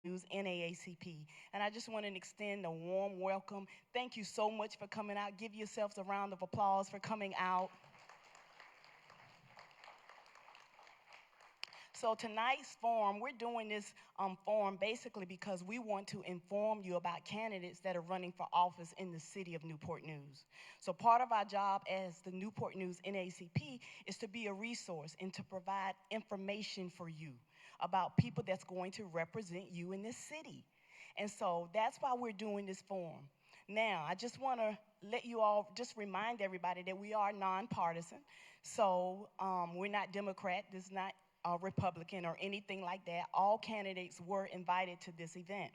News, NAACP. And I just want to extend a warm welcome. Thank you so much for coming out. Give yourselves a round of applause for coming out. So tonight's forum, we're doing this forum basically because we want to inform you about candidates that are running for office in the city of Newport News. So part of our job as the Newport News NAACP is to be a resource and to provide information for you about people that's going to represent you in this city. And so that's why we're doing this forum. Now, I just want to let you all just remind everybody that we are nonpartisan. So we're not Democrat. This is not Republican or anything like that. All candidates were invited to this event.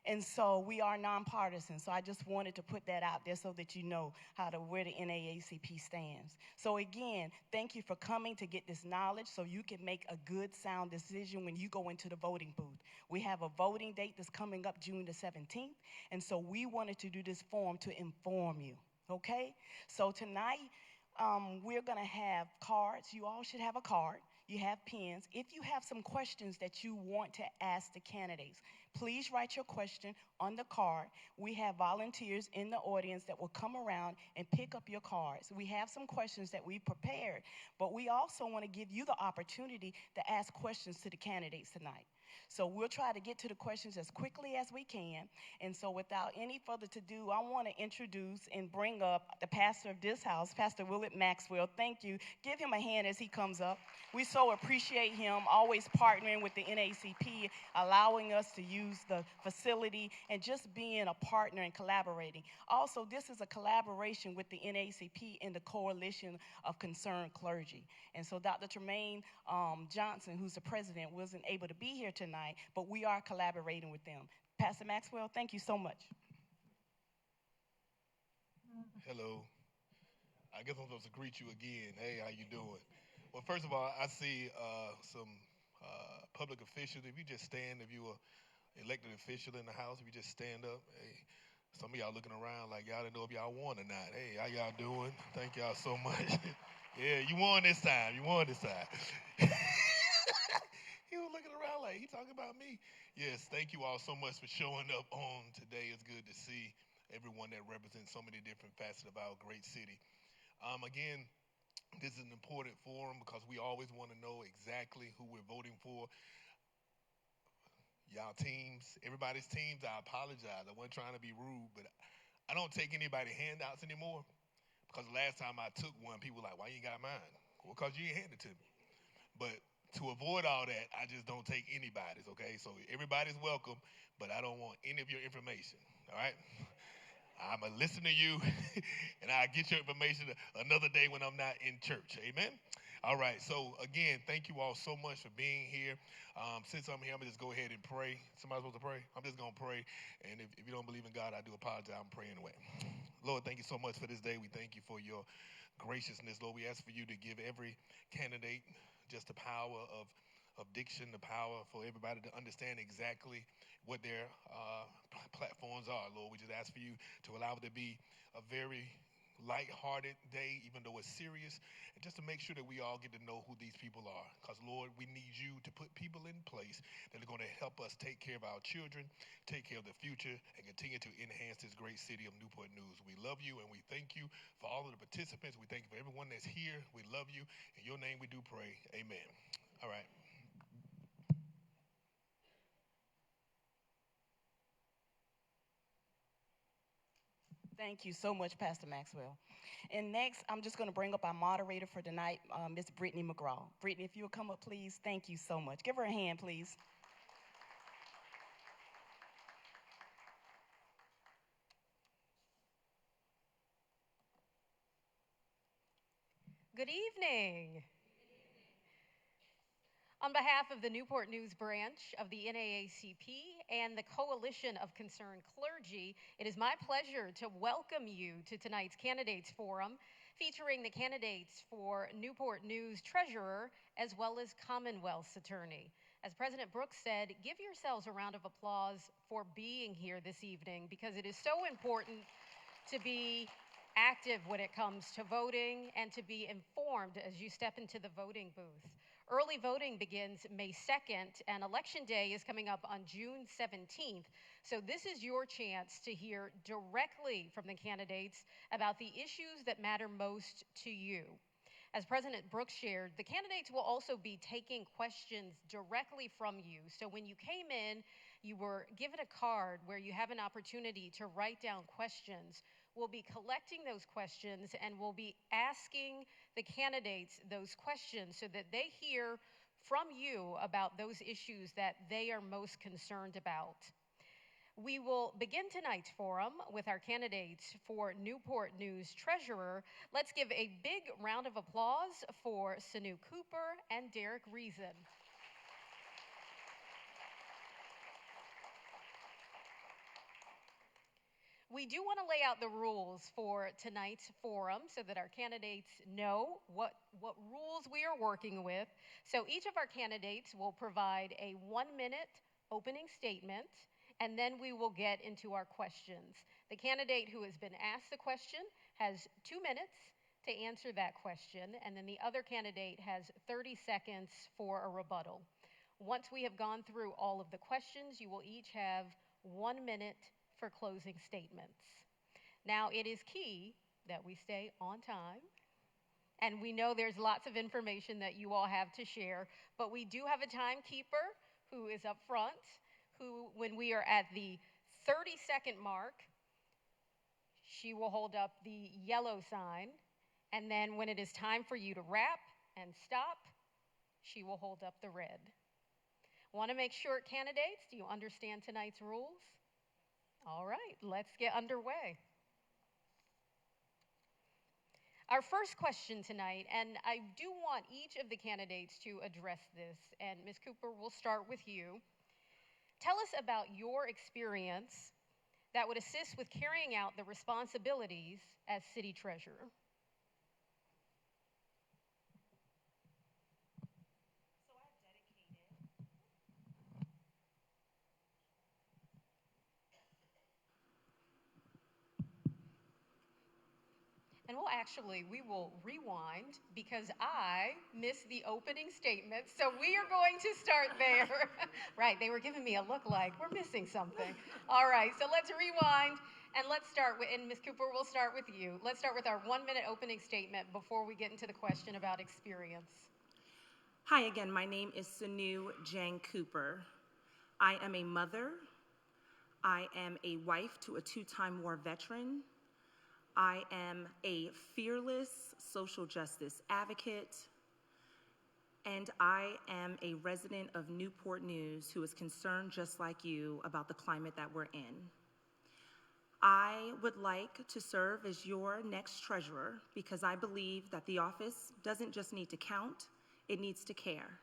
And so we are nonpartisan. So I just wanted to put that out there so that you know where the NAACP stands. So again, thank you for coming to get this knowledge so you can make a good, sound decision when you go into the voting booth. We have a voting date that's coming up June the 17th. And so we wanted to do this forum to inform you. Okay? So tonight, we're going to have cards. You all should have a card. You have pens. If you have some questions that you want to ask the candidates, please write your question on the card. We have volunteers in the audience that will come around and pick up your cards. We have some questions that we prepared, but we also want to give you the opportunity to ask questions to the candidates tonight. So we'll try to get to the questions as quickly as we can. And so without any further ado, I want to introduce and bring up the pastor of this house, Pastor Willard Maxwell. Thank you. Give him a hand as he comes up. We so appreciate him always partnering with the NAACP, allowing us to use the facility and just being a partner and collaborating. Also, this is a collaboration with the NAACP and the Coalition of Concerned Clergy. And so Dr. Tremaine Johnson, who's the president, wasn't able to be here tonight, but we are collaborating with them. Pastor Maxwell, thank you so much. Hello. I guess I'm supposed to greet you again. Hey, how you doing? Well, first of all, I see some public officials. If you just stand, if you are elected official in the House, if you just stand up. Hey, some of y'all looking around like y'all didn't know if y'all won or not. Hey, how y'all doing? Thank y'all so much. Yeah, you won this time. You won this time. He was looking around like, he talking about me. Yes, thank you all so much for showing up on today. It's good to see everyone that represents so many different facets of our great city. Again, this is an important forum because we always want to know exactly who we're voting for. Y'all teams, everybody's teams, I apologize. I wasn't trying to be rude, but I don't take anybody handouts anymore because the last time I took one, people were like, why you ain't got mine? Well, because you ain't handed it to me. But to avoid all that, I just don't take anybody's, okay? So everybody's welcome, but I don't want any of your information, all right? I'm going to listen to you, and I'll get your information another day when I'm not in church. Amen? All right. So, again, thank you all so much for being here. Since I'm here, I'm going to just go ahead and pray. Somebody supposed to pray? I'm just going to pray. And if you don't believe in God, I do apologize. I'm praying anyway. Lord, thank you so much for this day. We thank you for your graciousness. Lord, we ask for you to give every candidate just the power of diction, the power for everybody to understand exactly what their platforms are, Lord. We just ask for you to allow it to be a very light-hearted day, even though it's serious, and just to make sure that we all get to know who these people are. Because, Lord, we need you to put people in place that are going to help us take care of our children, take care of the future, and continue to enhance this great city of Newport News. We love you, and we thank you for all of the participants. We thank you for everyone that's here. We love you. In your name we do pray. Amen. All right. Thank you so much, Pastor Maxwell. And next, I'm just going to bring up our moderator for tonight, Miss Brittany McGraw. Brittany, if you'll come up, please. Thank you so much. Give her a hand, please. Good evening. On behalf of the Newport News branch of the NAACP and the Coalition of Concerned Clergy, it is my pleasure to welcome you to tonight's Candidates Forum, featuring the candidates for Newport News Treasurer as well as Commonwealth Attorney. As President Brooks said, give yourselves a round of applause for being here this evening because it is so important to be active when it comes to voting and to be informed as you step into the voting booth. Early voting begins May 2nd, and Election Day is coming up on June 17th. So this is your chance to hear directly from the candidates about the issues that matter most to you. As President Brooks shared, the candidates will also be taking questions directly from you. So when you came in, you were given a card where you have an opportunity to write down questions. We'll be collecting those questions and we'll be asking the candidates those questions so that they hear from you about those issues that they are most concerned about. We will begin tonight's forum with our candidates for Newport News Treasurer. Let's give a big round of applause for Sanu Cooper and Derek Reason. We do want to lay out the rules for tonight's forum so that our candidates know what rules we are working with. So each of our candidates will provide a 1-minute opening statement, and then we will get into our questions. The candidate who has been asked the question has 2 minutes to answer that question, and then the other candidate has 30 seconds for a rebuttal. Once we have gone through all of the questions, you will each have 1 minute for closing statements. Now, it is key that we stay on time, and we know there's lots of information that you all have to share, but we do have a timekeeper who is up front, who, when we are at the 30-second mark, she will hold up the yellow sign, and then when it is time for you to wrap and stop, she will hold up the red. Want to make sure, candidates, do you understand tonight's rules? All right, let's get underway. Our first question tonight, and I do want each of the candidates to address this, and Ms. Cooper, we'll start with you. Tell us about your experience that would assist with carrying out the responsibilities as city treasurer. And we will rewind because I missed the opening statement. So we are going to start there. Right, they were giving me a look like we're missing something. All right, so let's rewind and let's start with, and Ms. Cooper, we'll start with you. Let's start with our 1-minute opening statement before we get into the question about experience. Hi again, my name is Sanu Jang Cooper. I am a mother. I am a wife to a 2-time war veteran. I am a fearless social justice advocate, and I am a resident of Newport News who is concerned just like you about the climate that we're in. I would like to serve as your next treasurer because I believe that the office doesn't just need to count, it needs to care.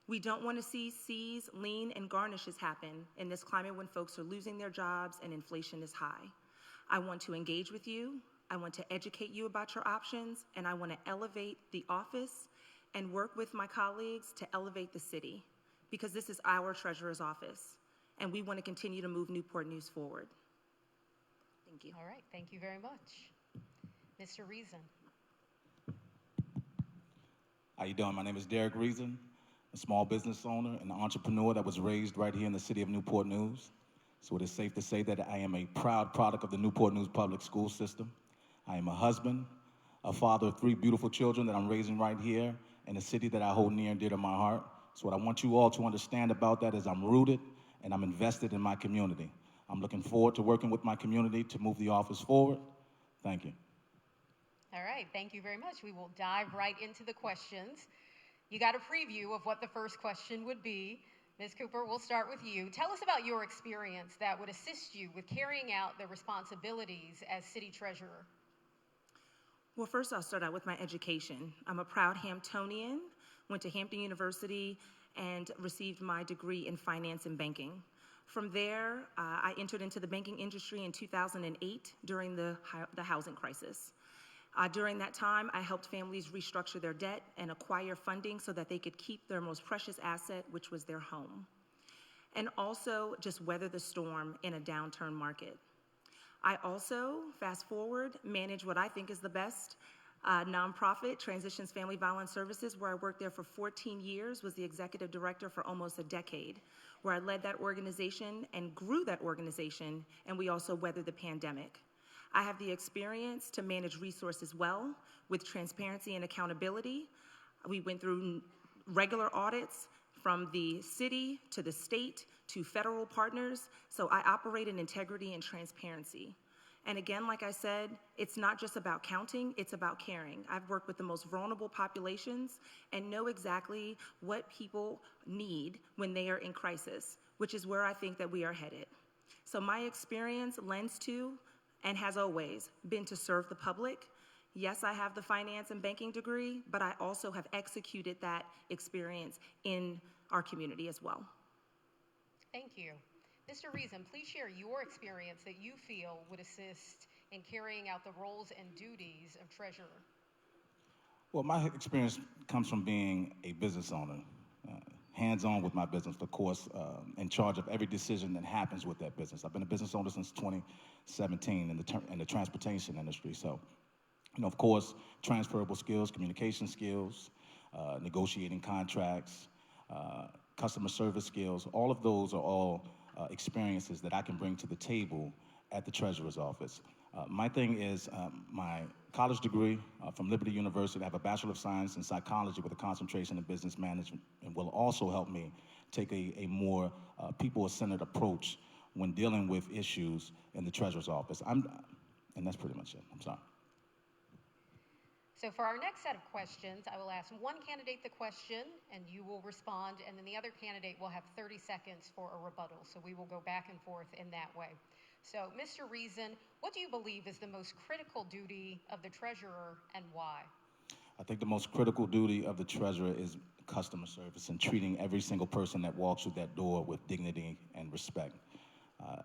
We don't want to see C's, lean, and garnishes happen in this climate when folks are losing their jobs and inflation is high. I want to engage with you, I want to educate you about your options, and I want to elevate the office and work with my colleagues to elevate the city, because this is our treasurer's office, and we want to continue to move Newport News forward. Thank you. All right, thank you very much. Mr. Reason. How you doing? My name is Derek Reason, a small business owner and an entrepreneur that was raised right here in the city of Newport News. So it is safe to say that I am a proud product of the Newport News public school system. I am a husband, a father of 3 beautiful children that I'm raising right here in a city that I hold near and dear to my heart. So what I want you all to understand about that is I'm rooted and I'm invested in my community. I'm looking forward to working with my community to move the office forward. Thank you. All right, thank you very much. We will dive right into the questions. You got a preview of what the first question would be. Ms. Cooper, we'll start with you. Tell us about your experience that would assist you with carrying out the responsibilities as city treasurer. Well, first I'll start out with my education. I'm a proud Hamptonian, went to Hampton University and received my degree in finance and banking. From there, I entered into the banking industry in 2008 during the housing crisis. During that time, I helped families restructure their debt and acquire funding so that they could keep their most precious asset, which was their home, and also just weather the storm in a downturn market. I also, fast forward, manage what I think is the best Nonprofit Transitions Family Violence Services, where I worked there for 14 years, was the executive director for almost a decade, where I led that organization and grew that organization, and we also weathered the pandemic. I have the experience to manage resources well with transparency and accountability. We went through regular audits from the city to the state to federal partners, so I operate in integrity and transparency. And again, like I said, it's not just about counting, it's about caring. I've worked with the most vulnerable populations and know exactly what people need when they are in crisis, which is where I think that we are headed. So my experience lends to, and has always been, to serve the public. Yes, I have the finance and banking degree, but I also have executed that experience in our community as well. Thank you. Mr. Reason, please share your experience that you feel would assist in carrying out the roles and duties of treasurer. Well, my experience comes from being a business owner, hands-on with my business, of course, in charge of every decision that happens with that business. I've been a business owner since 2017 in the transportation industry. So, of course, transferable skills, communication skills, negotiating contracts, customer service skills, all of those are all experiences that I can bring to the table at the Treasurer's Office. My thing is my college degree from Liberty University. I have a Bachelor of Science in Psychology with a concentration in Business Management, and will also help me take a more people-centered approach when dealing with issues in the Treasurer's Office. And that's pretty much it. I'm sorry. So for our next set of questions, I will ask one candidate the question, and you will respond, and then the other candidate will have 30 seconds for a rebuttal. So we will go back and forth in that way. So, Mr. Reason, what do you believe is the most critical duty of the treasurer, and why? I think the most critical duty of the treasurer is customer service and treating every single person that walks through that door with dignity and respect.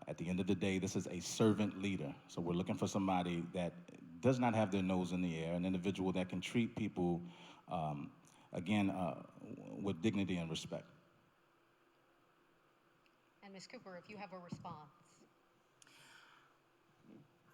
At the end of the day, this is a servant leader. So we're looking for somebody that does not have their nose in the air, an individual that can treat people, with dignity and respect. And Ms. Cooper, if you have a response.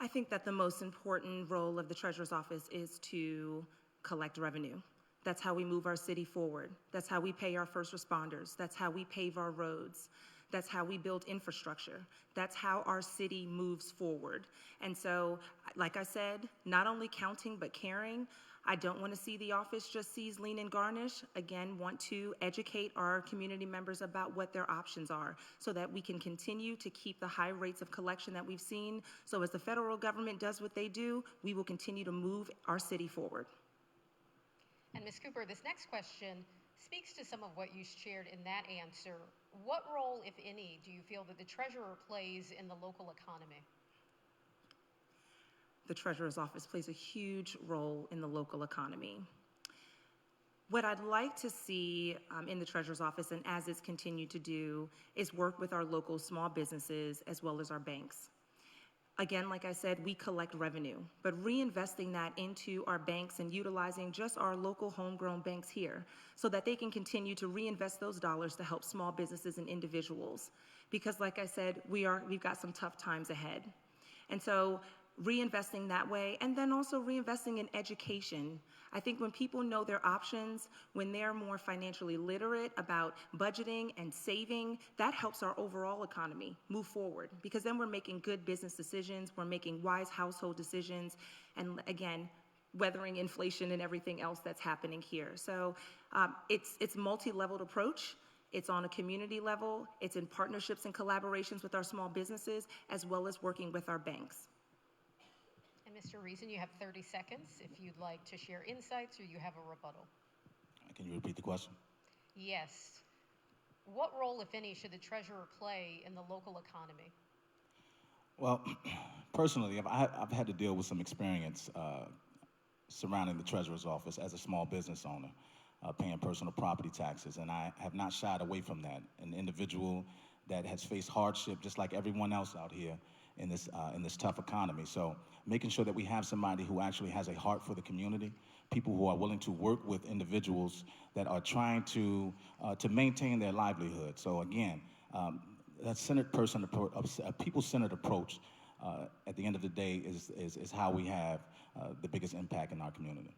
I think that the most important role of the Treasurer's Office is to collect revenue. That's how we move our city forward. That's how we pay our first responders. That's how we pave our roads. That's how we build infrastructure. That's how our city moves forward. And so, like I said, not only counting but caring. I don't want to see the office just seize, lean, and garnish. Again, want to educate our community members about what their options are so that we can continue to keep the high rates of collection that we've seen. So as the federal government does what they do, we will continue to move our city forward. And Ms. Cooper, this next question speaks to some of what you shared in that answer. What role, if any, do you feel that the treasurer plays in the local economy? The Treasurer's Office plays a huge role in the local economy. What I'd like to see in the Treasurer's Office, and as it's continued to do, is work with our local small businesses as well as our banks. Again, like I said, we collect revenue, but reinvesting that into our banks and utilizing just our local homegrown banks here so that they can continue to reinvest those dollars to help small businesses and individuals. Because like I said, we've got some tough times ahead. And so reinvesting that way, and then also reinvesting in education. I think when people know their options, when they're more financially literate about budgeting and saving, that helps our overall economy move forward, because then we're making good business decisions, we're making wise household decisions, and again, weathering inflation and everything else that's happening here. So it's multi-leveled approach. It's on a community level, it's in partnerships and collaborations with our small businesses, as well as working with our banks. Mr. Reason, you have 30 seconds if you'd like to share insights or you have a rebuttal. Can you repeat the question? Yes. What role, if any, should the treasurer play in the local economy? Well, personally, I've had to deal with some experience surrounding the Treasurer's Office as a small business owner, paying personal property taxes, and I have not shied away from that. An individual that has faced hardship just like everyone else out here in this tough economy. So making sure that we have somebody who actually has a heart for the community, people who are willing to work with individuals that are trying to maintain their livelihood. So again, that centered person, a people-centered approach at the end of the day, is how we have the biggest impact in our community.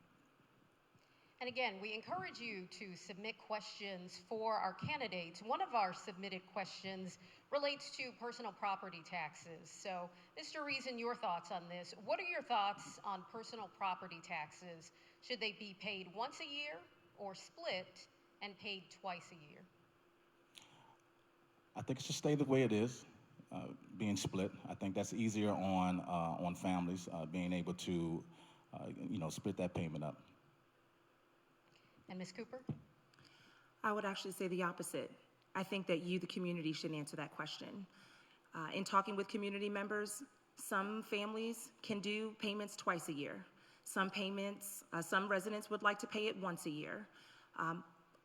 And again, we encourage you to submit questions for our candidates. One of our submitted questions relates to personal property taxes. So, Mr. Reason, your thoughts on this. What are your thoughts on personal property taxes? Should they be paid once a year or split and paid twice a year? I think it should stay the way it is, being split. I think that's easier on families, being able to, split that payment up. And Ms. Cooper? I would actually say the opposite. I think that you, the community, should answer that question. In talking with community members, some families can do payments twice a year. Some residents would like to pay it once a year.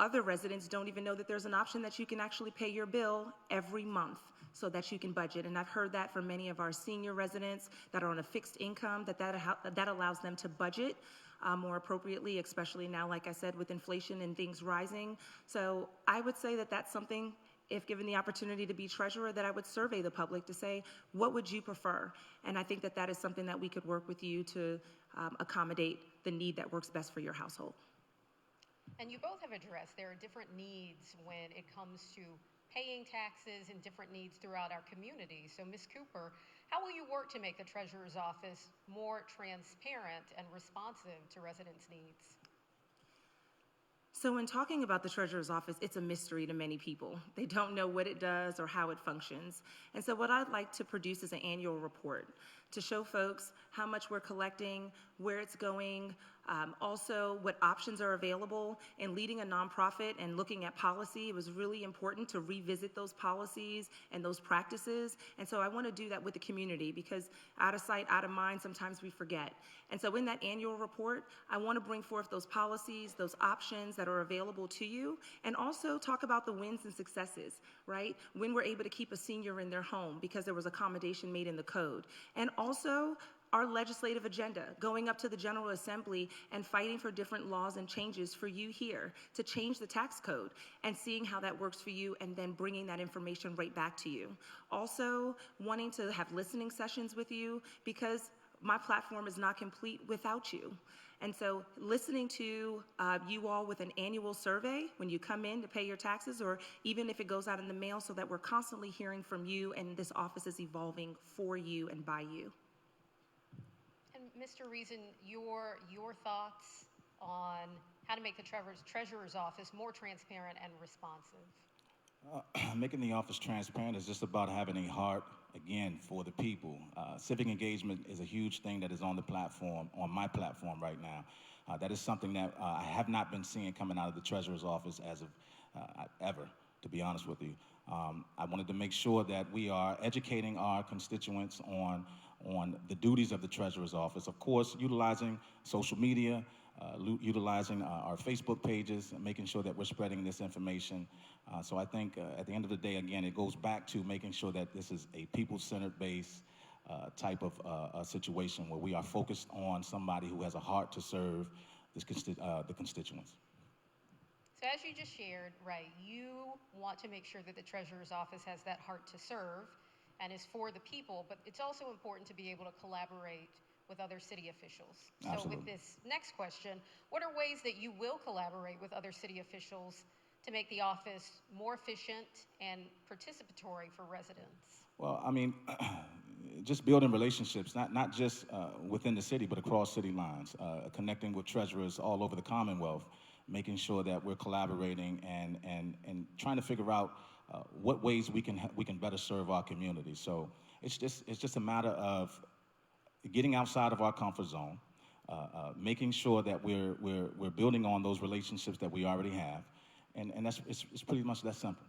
Other residents don't even know that there's an option that you can actually pay your bill every month so that you can budget. And I've heard that from many of our senior residents that are on a fixed income, that allows them to budget more appropriately, especially now, like I said, with inflation and things rising. So I would say that that's something, if given the opportunity to be treasurer, that I would survey the public to say, what would you prefer? And I think that that is something that we could work with you to accommodate the need that works best for your household. And you both have addressed there are different needs when it comes to paying taxes and different needs throughout our community. So, Ms. Cooper, how will you work to make the Treasurer's Office more transparent and responsive to residents' needs? So when talking about the Treasurer's Office, it's a mystery to many people. They don't know what it does or how it functions. And so what I'd like to produce is an annual report to show folks how much we're collecting, where it's going, also what options are available. In leading a nonprofit and looking at policy, it was really important to revisit those policies and those practices. And so I want to do that with the community because out of sight, out of mind, sometimes we forget. And so in that annual report, I want to bring forth those policies, those options that are available to you, and also talk about the wins and successes, right? When we're able to keep a senior in their home because there was accommodation made in the code. And also our legislative agenda, going up to the General Assembly and fighting for different laws and changes for you here to change the tax code and seeing how that works for you and then bringing that information right back to you. Also wanting to have listening sessions with you because my platform is not complete without you. And so listening to you all with an annual survey when you come in to pay your taxes, or even if it goes out in the mail, so that we're constantly hearing from you and this office is evolving for you and by you. And Mr. Reason, your thoughts on how to make the Treasurer's Office more transparent and responsive? Making the office transparent is just about having a heart, again, for the people. Civic engagement is a huge thing that is on the platform, on my platform right now. That is something that I have not been seeing coming out of the Treasurer's Office as of ever, to be honest with you. I wanted to make sure that we are educating our constituents on the duties of the Treasurer's Office. Of course, utilizing social media, utilizing our Facebook pages, and making sure that we're spreading this information. So I think at the end of the day, again, it goes back to making sure that this is a people-centered based type of situation where we are focused on somebody who has a heart to serve the constituents. So as you just shared, right, you want to make sure that the Treasurer's Office has that heart to serve and is for the people, but it's also important to be able to collaborate with other city officials. Absolutely. So with this next question, what are ways that you will collaborate with other city officials to make the office more efficient and participatory for residents? Well, I mean, just building relationships, not just within the city, but across city lines, connecting with treasurers all over the Commonwealth, making sure that we're collaborating and trying to figure out what ways we can better serve our community. So it's just a matter of getting outside of our comfort zone, making sure that we're building on those relationships that we already have, and it's pretty much that simple.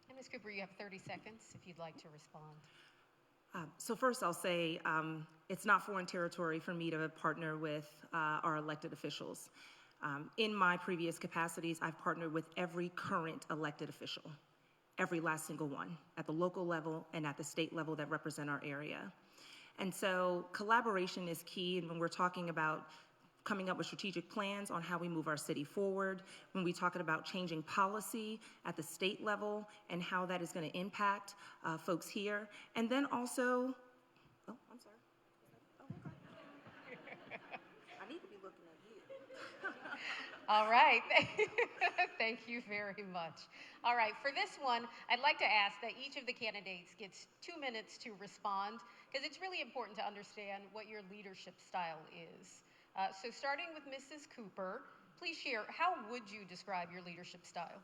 And Ms. Cooper, you have 30 seconds if you'd like to respond. So first I'll say it's not foreign territory for me to partner with our elected officials. In my previous capacities, I've partnered with every current elected official, every last single one, at the local level and at the state level that represent our area. And so collaboration is key, and when we're talking about coming up with strategic plans on how we move our city forward, when we're talking about changing policy at the state level and how that is going to impact folks here, and then also All right. Thank you very much. All right, for this one, I'd like to ask that each of the candidates gets 2 minutes to respond, because it's really important to understand what your leadership style is. So starting with Mrs. Cooper, please share, how would you describe your leadership style?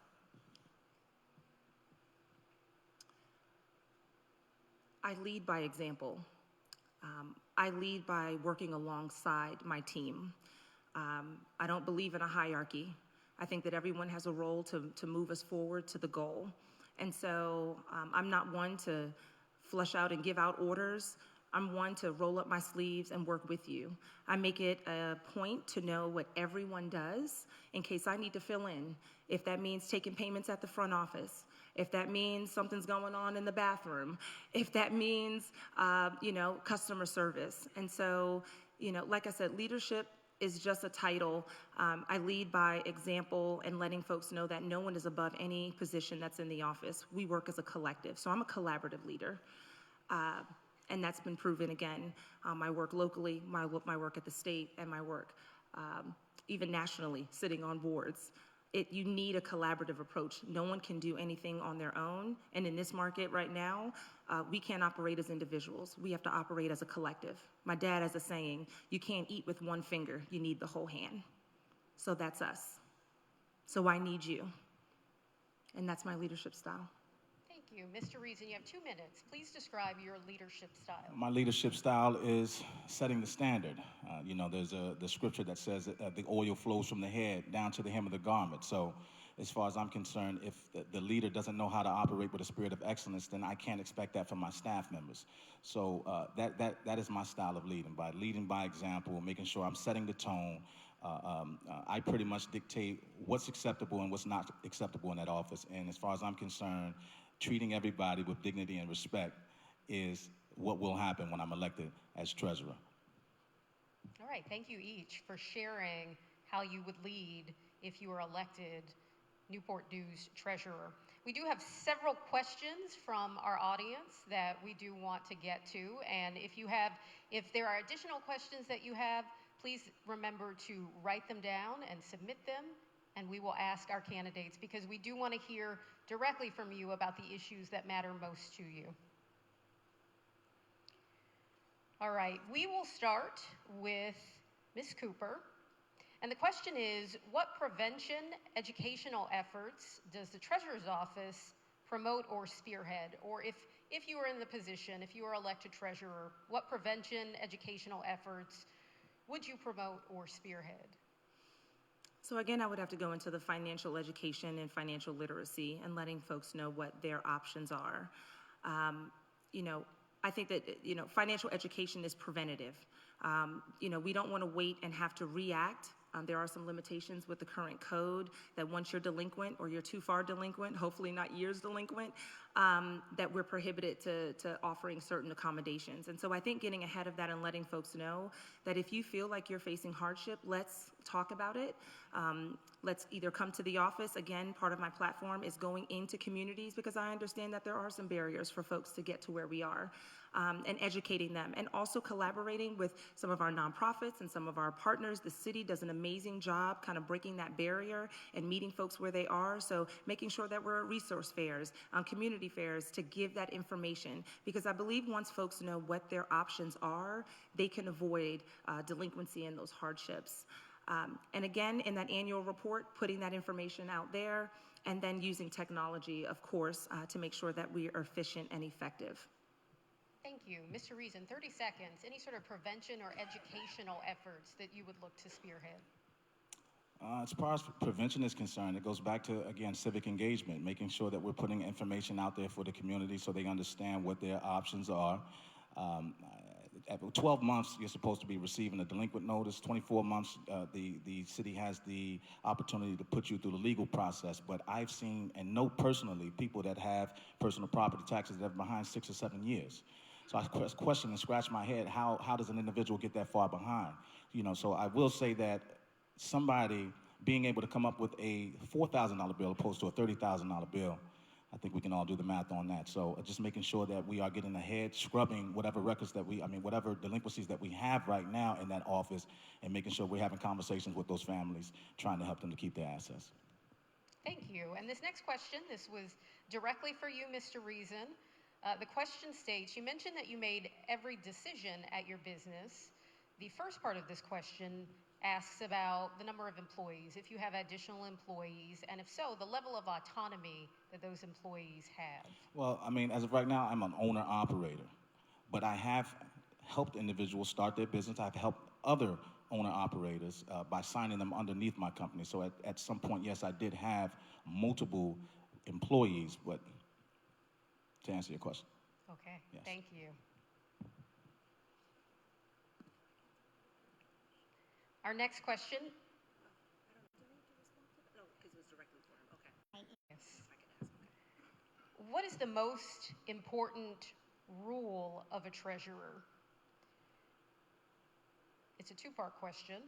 I lead by example. I lead by working alongside my team. I don't believe in a hierarchy. I think that everyone has a role to move us forward to the goal. And so I'm not one to flush out and give out orders. I'm one to roll up my sleeves and work with you. I make it a point to know what everyone does in case I need to fill in. If that means taking payments at the front office, if that means something's going on in the bathroom, if that means, customer service. And so, like I said, leadership is just a title. I lead by example and letting folks know that no one is above any position that's in the office. We work as a collective. So I'm a collaborative leader. And that's been proven again. My work locally, my work at the state, and my work even nationally, sitting on boards. You need a collaborative approach. No one can do anything on their own. And in this market right now, we can't operate as individuals. We have to operate as a collective. My dad has a saying, you can't eat with one finger, you need the whole hand. So that's us. So I need you. And that's my leadership style. Thank you. Mr. Reason, you have 2 minutes. Please describe your leadership style. My leadership style is setting the standard. There's the scripture that says the oil flows from the head down to the hem of the garment. So as far as I'm concerned, if the leader doesn't know how to operate with a spirit of excellence, then I can't expect that from my staff members. So that is my style of leading by example, making sure I'm setting the tone. I pretty much dictate what's acceptable and what's not acceptable in that office. And as far as I'm concerned, treating everybody with dignity and respect is what will happen when I'm elected as treasurer. All right, thank you each for sharing how you would lead if you were elected Newport News treasurer. We do have several questions from our audience that we do want to get to, and if there are additional questions that you have, please remember to write them down and submit them, and we will ask our candidates, because we do want to hear directly from you about the issues that matter most to you. All right, we will start with Ms. Cooper. And the question is, what prevention educational efforts does the Treasurer's Office promote or spearhead? Or if you are in the position, if you are elected treasurer, what prevention educational efforts would you promote or spearhead? So again, I would have to go into the financial education and financial literacy and letting folks know what their options are. I think that, financial education is preventative. We don't want to wait and have to react. There are some limitations with the current code that once you're delinquent or you're too far delinquent, hopefully not years delinquent, that we're prohibited to offering certain accommodations. And so I think getting ahead of that and letting folks know that if you feel like you're facing hardship, let's talk about it. Let's either come to the office. Again, part of my platform is going into communities, because I understand that there are some barriers for folks to get to where we are. And educating them, and also collaborating with some of our nonprofits and some of our partners. The city does an amazing job kind of breaking that barrier and meeting folks where they are. So making sure that we're at resource fairs, community fairs, to give that information, because I believe once folks know what their options are, they can avoid delinquency and those hardships. And again, in that annual report, putting that information out there, and then using technology, of course, to make sure that we are efficient and effective. Thank you. Mr. Reason, 30 seconds. Any sort of prevention or educational efforts that you would look to spearhead? As far as prevention is concerned, it goes back to, again, civic engagement, making sure that we're putting information out there for the community so they understand what their options are. At 12 months, you're supposed to be receiving a delinquent notice. 24 months, the city has the opportunity to put you through the legal process. But I've seen and know personally people that have personal property taxes that are behind 6 or 7 years. So I question and scratch my head, how does an individual get that far behind? So I will say that somebody being able to come up with a $4,000 bill opposed to a $30,000 bill, I think we can all do the math on that. So just making sure that we are getting ahead, scrubbing whatever records that whatever delinquencies that we have right now in that office, and making sure we're having conversations with those families, trying to help them to keep their assets. Thank you. And this next question, this was directly for you, Mr. Reason. The question states, you mentioned that you made every decision at your business. The first part of this question asks about the number of employees, if you have additional employees, and if so, the level of autonomy that those employees have. Well, I mean, as of right now, I'm an owner-operator, but I have helped individuals start their business. I've helped other owner-operators by signing them underneath my company. So at some point, yes, I did have multiple employees, but to answer your question. Okay, yes. Thank you. Our next question. No, because it was directly for him. Okay. Yes. I can ask. Okay. What is the most important rule of a treasurer? It's a two-part question.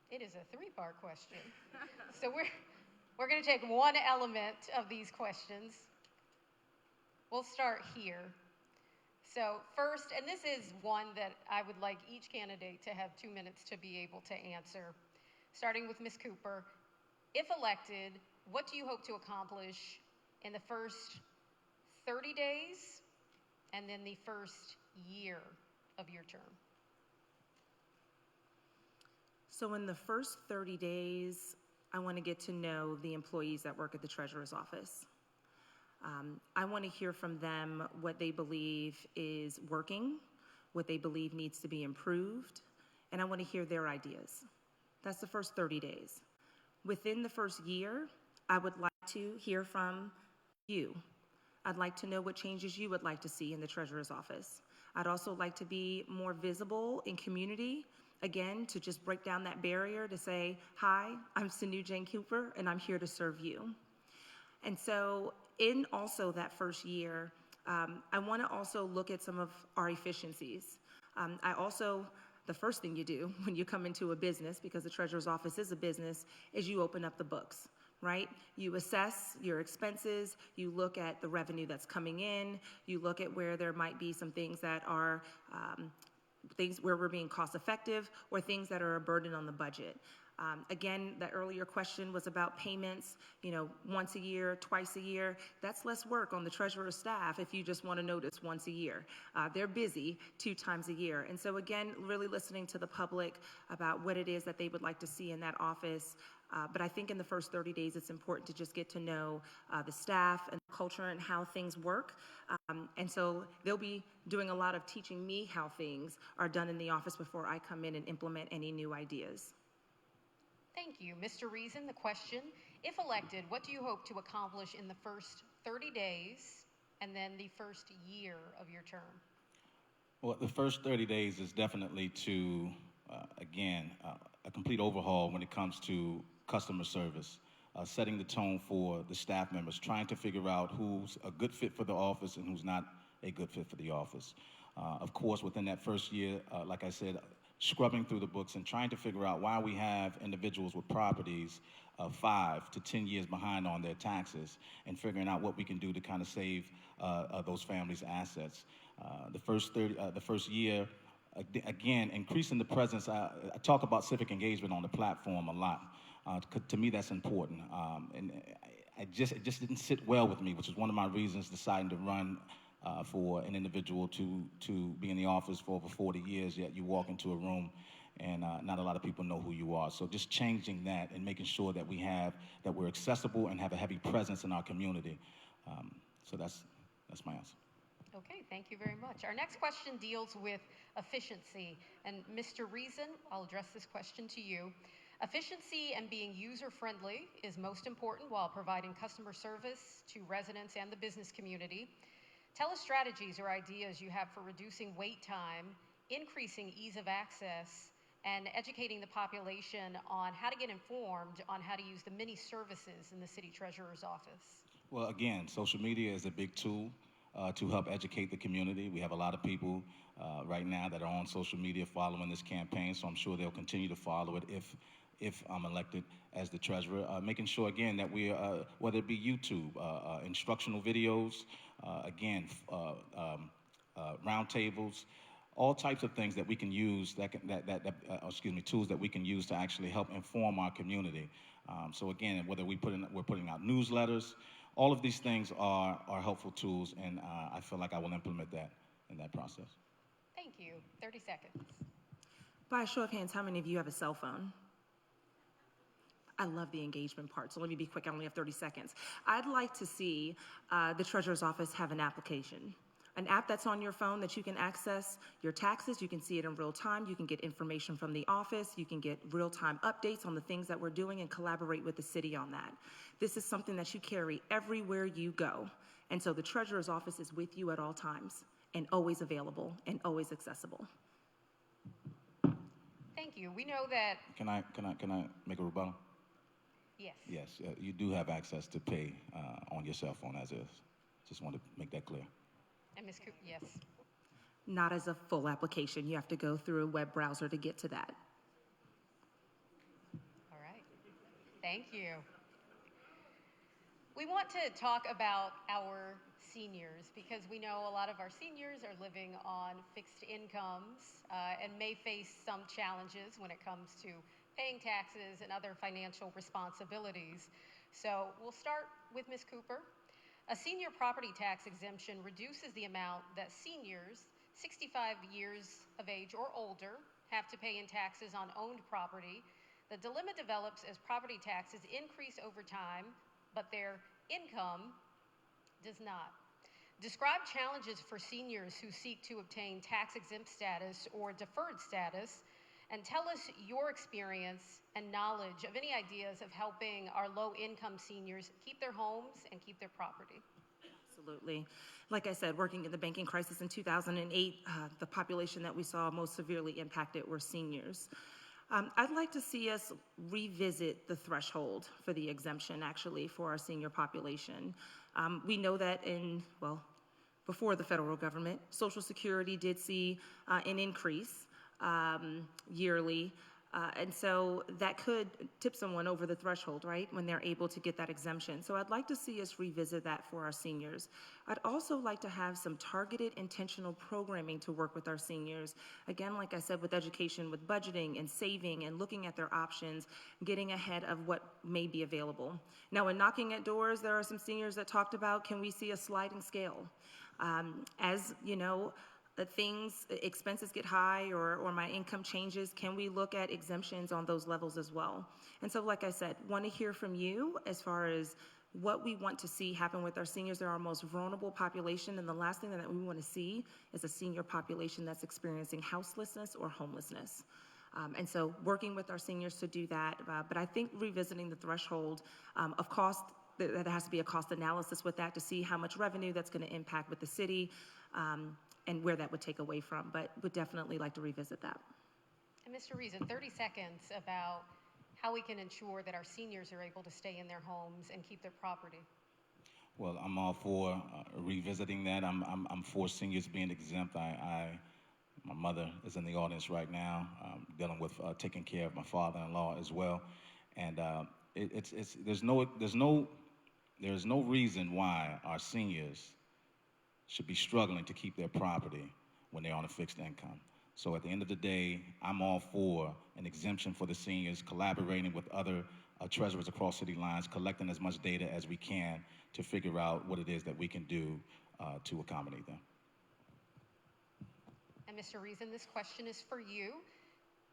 It is a three-part question. So we're going to take one element of these questions. We'll start here. So first, and this is one that I would like each candidate to have 2 minutes to be able to answer. Starting with Ms. Cooper, if elected, what do you hope to accomplish in the first 30 days and then the first year of your term? So in the first 30 days, I want to get to know the employees that work at the Treasurer's office. I want to hear from them what they believe is working, what they believe needs to be improved, and I want to hear their ideas. That's the first 30 days. Within the first year, I would like to hear from you. I'd like to know what changes you would like to see in the Treasurer's office. I'd also like to be more visible in community, again, to just break down that barrier to say, hi, I'm Sanu Jane Cooper, and I'm here to serve you. And so in also that first year, I want to also look at some of our efficiencies. The first thing you do when you come into a business, because the Treasurer's office is a business, is you open up the books, right? You assess your expenses, you look at the revenue that's coming in, you look at where there might be some things that are things where we're being cost effective or things that are a burden on the budget. Again, the earlier question was about payments, once a year, twice a year. That's less work on the treasurer's staff if you just want to notice once a year. They're busy 2 times a year. And so again, really listening to the public about what it is that they would like to see in that office. But I think in the first 30 days, it's important to just get to know the staff and the culture and how things work. And so they'll be doing a lot of teaching me how things are done in the office before I come in and implement any new ideas. Thank you. Mr. Reason, the question, if elected, what do you hope to accomplish in the first 30 days and then the first year of your term? Well, the first 30 days is definitely to, a complete overhaul when it comes to customer service, setting the tone for the staff members, trying to figure out who's a good fit for the office and who's not a good fit for the office. Of course, within that first year, like I said, scrubbing through the books and trying to figure out why we have individuals with properties 5 to 10 years behind on their taxes and figuring out what we can do to kind of save those families' assets. The first year, again, increasing the presence. I talk about civic engagement on the platform a lot. To me, that's important. And it just didn't sit well with me, which is one of my reasons deciding to run for an individual to be in the office for over 40 years, yet you walk into a room and not a lot of people know who you are. So just changing that and making sure that we're accessible and have a heavy presence in our community. So that's my answer. Okay, thank you very much. Our next question deals with efficiency. And Mr. Reason, I'll address this question to you. Efficiency and being user-friendly is most important while providing customer service to residents and the business community. Tell us strategies or ideas you have for reducing wait time, increasing ease of access, and educating the population on how to get informed on how to use the many services in the city treasurer's office. Well, again, social media is a big tool to help educate the community. We have a lot of people right now that are on social media following this campaign, so I'm sure they'll continue to follow it if if I'm elected as the treasurer, making sure again that we, whether it be YouTube, instructional videos, roundtables, all types of things that we can use tools that we can use to actually help inform our community. So again, whether we're putting out newsletters, all of these things are helpful tools, and I feel like I will implement that in that process. Thank you. 30 seconds. By a show of hands, how many of you have a cell phone? I love the engagement part, so let me be quick. I only have 30 seconds. I'd like to see the Treasurer's Office have an application, an app that's on your phone that you can access your taxes. You can see it in real time. You can get information from the office. You can get real-time updates on the things that we're doing and collaborate with the city on that. This is something that you carry everywhere you go. And so the Treasurer's Office is with you at all times and always available and always accessible. Thank you. We know that. Can I make a rebuttal? Yes. Yes, you do have access to pay on your cell phone as is. Just want to make that clear. And Ms. Cooper, yes. Not as a full application. You have to go through a web browser to get to that. All right. Thank you. We want to talk about our seniors because we know a lot of our seniors are living on fixed incomes and may face some challenges when it comes to paying taxes and other financial responsibilities. So we'll start with Ms. Cooper. A senior property tax exemption reduces the amount that seniors 65 years of age or older have to pay in taxes on owned property. The dilemma develops as property taxes increase over time, but their income does not. Describe challenges for seniors who seek to obtain tax-exempt status or deferred status, and tell us your experience and knowledge of any ideas of helping our low-income seniors keep their homes and keep their property. Absolutely. Like I said, working in the banking crisis in 2008, the population that we saw most severely impacted were seniors. I'd like to see us revisit the threshold for the exemption, actually, for our senior population. We know that before the federal government, Social Security did see an increase yearly. And so that could tip someone over the threshold, right, when they're able to get that exemption. So I'd like to see us revisit that for our seniors. I'd also like to have some targeted, intentional programming to work with our seniors. Again, like I said, with education, with budgeting and saving and looking at their options, getting ahead of what may be available. Now, in knocking at doors, there are some seniors that talked about, can we see a sliding scale? As you know, expenses get high or my income changes, can we look at exemptions on those levels as well? And so, like I said, want to hear from you as far as what we want to see happen with our seniors. They're our most vulnerable population, and the last thing that we want to see is a senior population that's experiencing houselessness or homelessness. And so working with our seniors to do that, but I think revisiting the threshold of cost, there has to be a cost analysis with that to see how much revenue that's going to impact with the city, and where that would take away from, but would definitely like to revisit that. And Mr. Reason, 30 seconds about how we can ensure that our seniors are able to stay in their homes and keep their property. Well, I'm all for revisiting that. I'm for seniors being exempt. My mother is in the audience right now, dealing with taking care of my father-in-law as well, and there's no reason why our seniors should be struggling to keep their property when they're on a fixed income. So at the end of the day, I'm all for an exemption for the seniors, collaborating with other treasurers across city lines, collecting as much data as we can to figure out what it is that we can do to accommodate them. And Mr. Reason, this question is for you.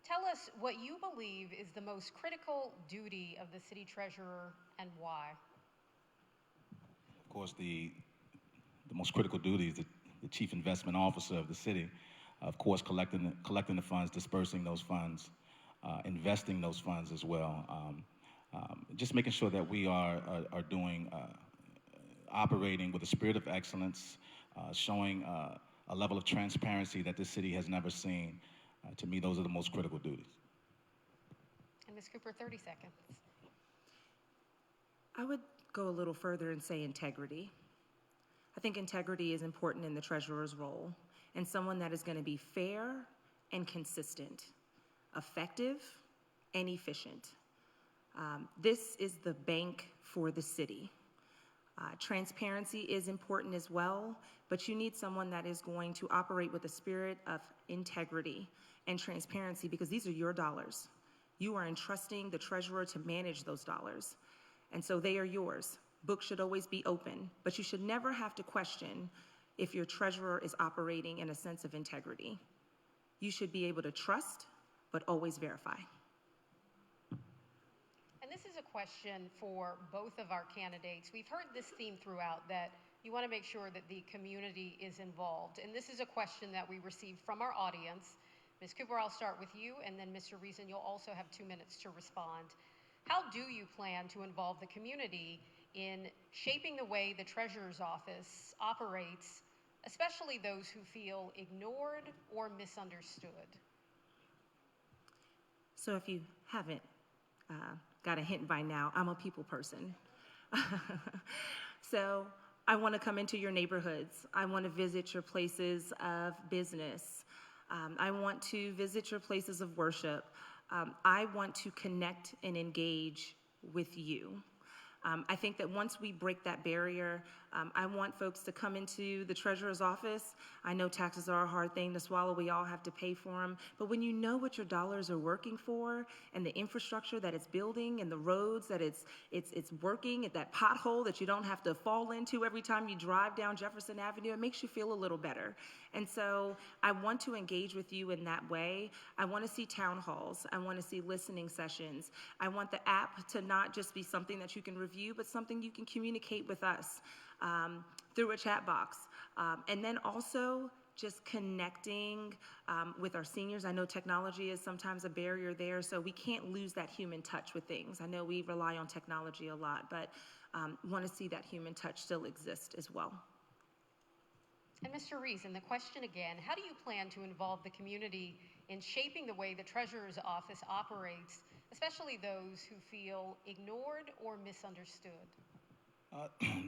Tell us what you believe is the most critical duty of the city treasurer and why. Of course, the most critical duty is the chief investment officer of the city. Of course, collecting the funds, dispersing those funds, investing those funds as well. Just making sure that we are operating with a spirit of excellence, showing a level of transparency that this city has never seen. To me, those are the most critical duties. And Ms. Cooper, 30 seconds. I would go a little further and say integrity. I think integrity is important in the treasurer's role, and someone that is going to be fair and consistent, effective and efficient. This is the bank for the city. Transparency is important as well, but you need someone that is going to operate with a spirit of integrity and transparency, because these are your dollars. You are entrusting the treasurer to manage those dollars, and so they are yours. Books should always be open, but you should never have to question if your treasurer is operating in a sense of integrity. You should be able to trust, but always verify. And this is a question for both of our candidates. We've heard this theme throughout, that you want to make sure that the community is involved. And this is a question that we received from our audience. Ms. Cooper, I'll start with you, and then Mr. Reason, you'll also have 2 minutes to respond. How do you plan to involve the community in shaping the way the Treasurer's Office operates, especially those who feel ignored or misunderstood? So if you haven't got a hint by now, I'm a people person. So I want to come into your neighborhoods. I want to visit your places of business. I want to visit your places of worship. I want to connect and engage with you. I think that once we break that barrier, I want folks to come into the treasurer's office. I know taxes are a hard thing to swallow. We all have to pay for them. But when you know what your dollars are working for, and the infrastructure that it's building, and the roads that it's working, at that pothole that you don't have to fall into every time you drive down Jefferson Avenue, it makes you feel a little better. And so I want to engage with you in that way. I want to see town halls. I want to see listening sessions. I want the app to not just be something that you can review, but something you can communicate with us through a chat box. And then also just connecting with our seniors. I know technology is sometimes a barrier there, so we can't lose that human touch with things. I know we rely on technology a lot, but want to see that human touch still exist as well. And Mr. Reason, the question again, how do you plan to involve the community in shaping the way the Treasurer's Office operates, especially those who feel ignored or misunderstood?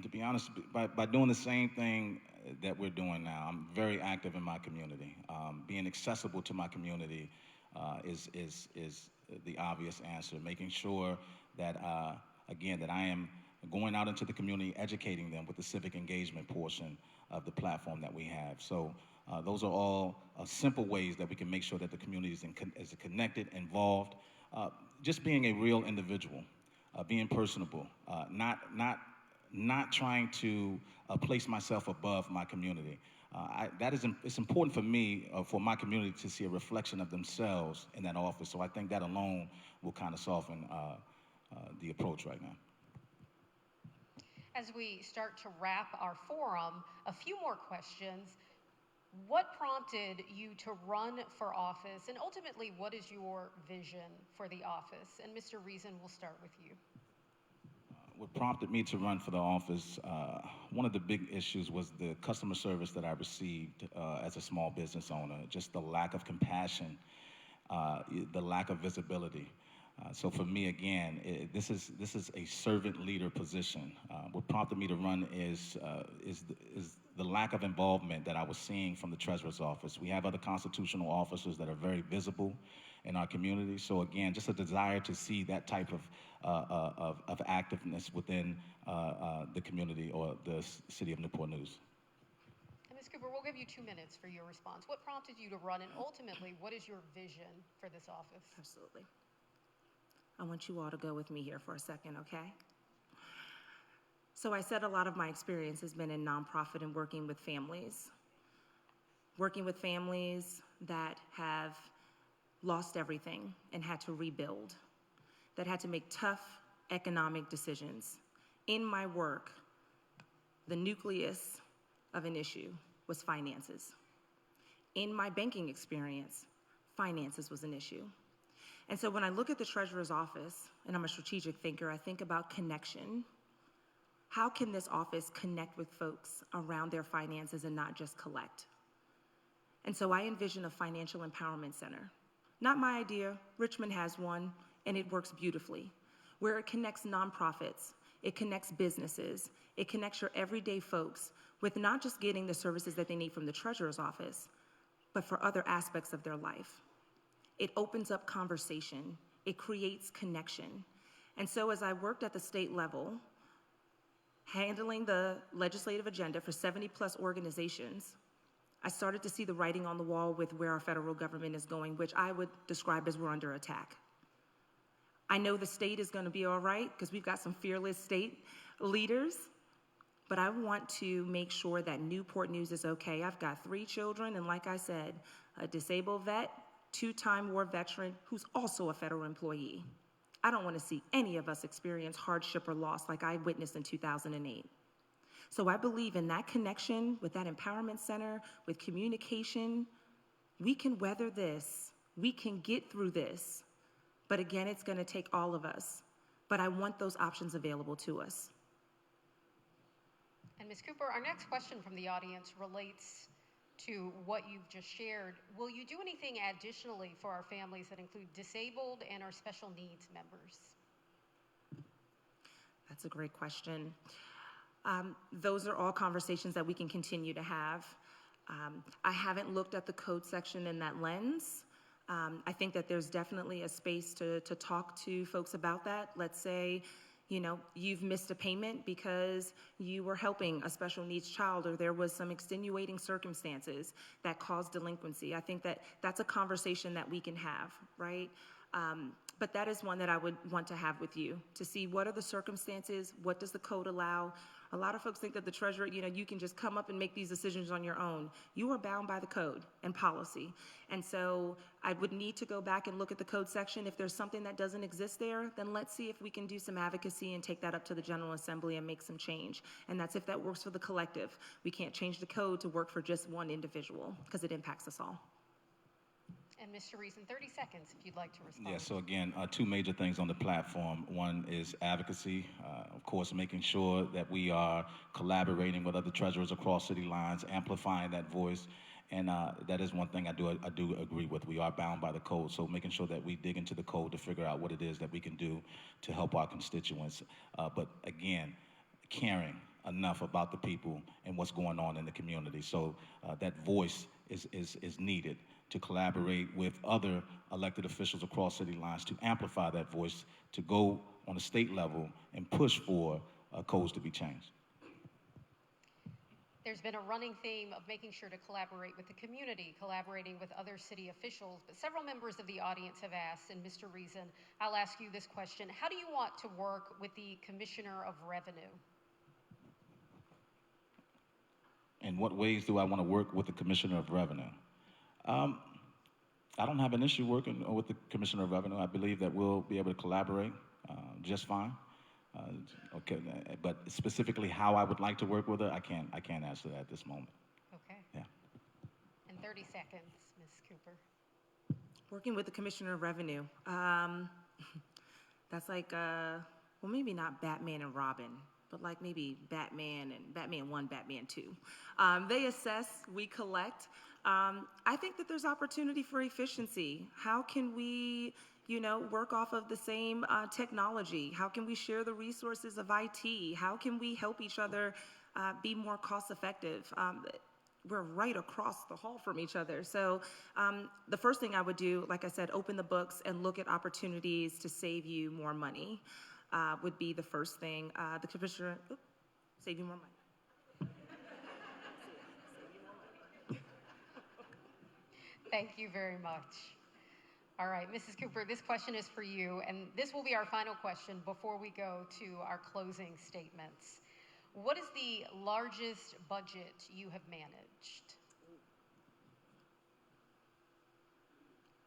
To be honest, by doing the same thing that we're doing now, I'm very active in my community. Being accessible to my community is the obvious answer. Making sure that, again, that I am going out into the community, educating them with the civic engagement portion of the platform that we have. So those are all simple ways that we can make sure that the community is connected, involved. Just being a real individual, being personable, not trying to place myself above my community. It's important for me, for my community, to see a reflection of themselves in that office. So I think that alone will kind of soften the approach right now. As we start to wrap our forum, a few more questions. What prompted you to run for office, and ultimately, what is your vision for the office? And Mr. Reason, we'll start with you. What prompted me to run for the office, one of the big issues was the customer service that I received as a small business owner, just the lack of compassion, the lack of visibility. So for me, again, this is a servant leader position. What prompted me to run is the lack of involvement that I was seeing from the Treasurer's Office. We have other constitutional officers that are very visible in our community. So again, just a desire to see that type of activeness within the community or the city of Newport News. And Ms. Cooper, we'll give you 2 minutes for your response. What prompted you to run, and ultimately, what is your vision for this office? Absolutely. I want you all to go with me here for a second, okay? So I said a lot of my experience has been in nonprofit and working with families that have lost everything and had to rebuild, that had to make tough economic decisions. In my work, the nucleus of an issue was finances. In my banking experience, finances was an issue. And so when I look at the Treasurer's Office, and I'm a strategic thinker, I think about connection. How can this office connect with folks around their finances and not just collect? And so I envision a financial empowerment center. Not my idea, Richmond has one, and it works beautifully, where it connects nonprofits, it connects businesses, it connects your everyday folks with not just getting the services that they need from the Treasurer's Office, but for other aspects of their life. It opens up conversation. It creates connection. And so as I worked at the state level, handling the legislative agenda for 70+ organizations, I started to see the writing on the wall with where our federal government is going, which I would describe as we're under attack. I know the state is going to be all right because we've got some fearless state leaders, but I want to make sure that Newport News is okay. I've got 3 children, and like I said, a disabled vet, 2-time war veteran who's also a federal employee. I don't want to see any of us experience hardship or loss like I witnessed in 2008. So I believe in that connection with that empowerment center, with communication. We can weather this. We can get through this. But again, it's going to take all of us. But I want those options available to us. And Ms. Cooper, our next question from the audience relates to what you've just shared. Will you do anything additionally for our families that include disabled and our special needs members? That's a great question. Those are all conversations that we can continue to have. I haven't looked at the code section in that lens. I think that there's definitely a space to talk to folks about that. Let's say, you've missed a payment because you were helping a special needs child or there was some extenuating circumstances that caused delinquency. I think that that's a conversation that we can have, right? But that is one that I would want to have with you to see what are the circumstances, what does the code allow. A lot of folks think that the treasurer, you can just come up and make these decisions on your own. You are bound by the code and policy. And so I would need to go back and look at the code section. If there's something that doesn't exist there, then let's see if we can do some advocacy and take that up to the General Assembly and make some change. And that's if that works for the collective. We can't change the code to work for just one individual because it impacts us all. And Mr. Reason, 30 seconds if you'd like to respond. Yeah, so again, 2 major things on the platform. One is advocacy, of course, making sure that we are collaborating with other treasurers across city lines, amplifying that voice. And that is one thing I do agree with. We are bound by the code, so making sure that we dig into the code to figure out what it is that we can do to help our constituents. But again, caring enough about the people and what's going on in the community. So that voice is needed to collaborate with other elected officials across city lines to amplify that voice, to go on a state level and push for codes to be changed. There's been a running theme of making sure to collaborate with the community, collaborating with other city officials, but several members of the audience have asked, and Mr. Reason, I'll ask you this question. How do you want to work with the Commissioner of Revenue? In what ways do I want to work with the Commissioner of Revenue? I don't have an issue working with the Commissioner of Revenue. I believe that we'll be able to collaborate just fine. Okay, but specifically how I would like to work with her, I can't answer that at this moment. Okay. Yeah. In 30 seconds, Ms. Cooper. Working with the Commissioner of Revenue. That's like, well, maybe not Batman and Robin, but like maybe Batman and Batman 1, Batman 2. They assess, we collect. I think that there's opportunity for efficiency. How can we, work off of the same technology? How can we share the resources of IT? How can we help each other be more cost effective? We're right across the hall from each other. So the first thing I would do, like I said, open the books and look at opportunities to save you more money would be the first thing. The Commissioner, save you more money. Thank you very much. All right, Mrs. Cooper, this question is for you, and this will be our final question before we go to our closing statements. What is the largest budget you have managed?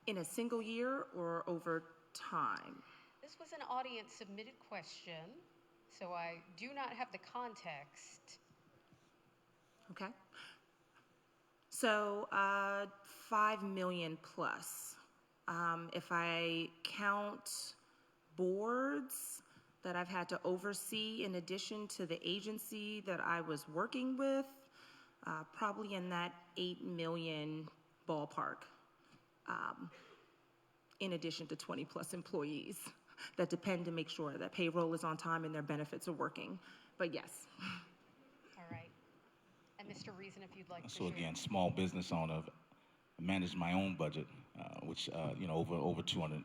In a single year or over time? This was an audience-submitted question, so I do not have the context. Okay. So 5 million plus. If I count boards that I've had to oversee in addition to the agency that I was working with, probably in that 8 million ballpark, in addition to 20 plus employees that depend to make sure that payroll is on time and their benefits are working. But yes. All right. And Mr. Reason, if you'd like to So share. again, small business owner, manage my own budget, which over $200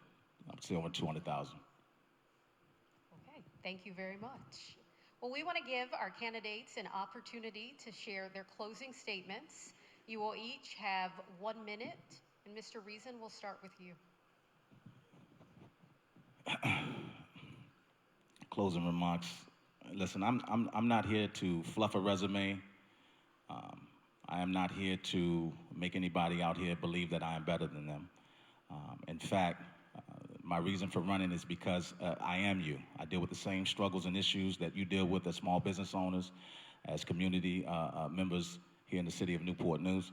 say over 200,000. Okay, thank you very much. Well, we want to give our candidates an opportunity to share their closing statements. You will each have 1 minute, and Mr. Reason, we'll start with you. Closing remarks. Listen, I'm not here to fluff a resume. I am not here to make anybody out here believe that I am better than them. In fact, my reason for running is because I am you. I deal with the same struggles and issues that you deal with as small business owners, as community members here in the city of Newport News.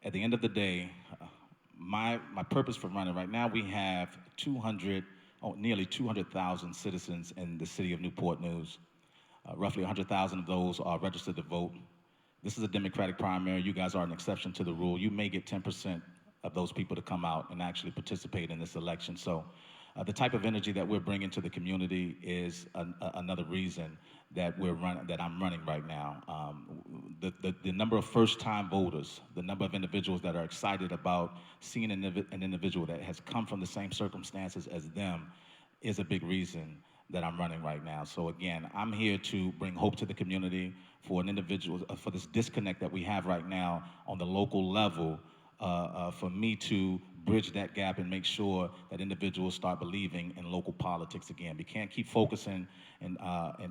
At the end of the day, my purpose for running right now, we have nearly 200,000 citizens in the city of Newport News. Roughly 100,000 of those are registered to vote. This is a Democratic primary. You guys are an exception to the rule. You may get 10% of those people to come out and actually participate in this election. So the type of energy that we're bringing to the community is another reason that I'm running right now. The number of first-time voters, the number of individuals that are excited about seeing an individual that has come from the same circumstances as them is a big reason that I'm running right now. So again, I'm here to bring hope to the community for an individual, for this disconnect that we have right now on the local level, for me to bridge that gap and make sure that individuals start believing in local politics again. We can't keep focusing and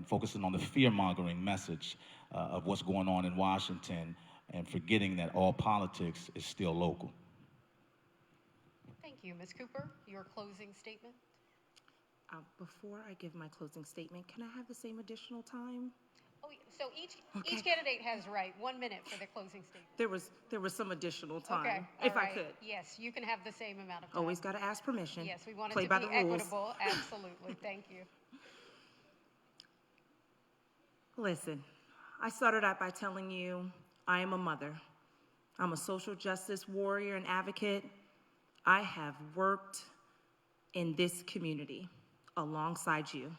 focusing on the fear-mongering message of what's going on in Washington and forgetting that all politics is still local. Thank you. Ms. Cooper, your closing statement? Before I give my closing statement, can I have the same additional time? Oh, so each candidate has 1 minute for their closing statement. There was some additional time, okay, if I could. Yes, you can have the same amount of time. Always got to ask permission. Yes, we want it Play to by be the rules. equitable. Absolutely. Thank you. Listen, I started out by telling you I am a mother. I'm a social justice warrior and advocate. I have worked in this community alongside you.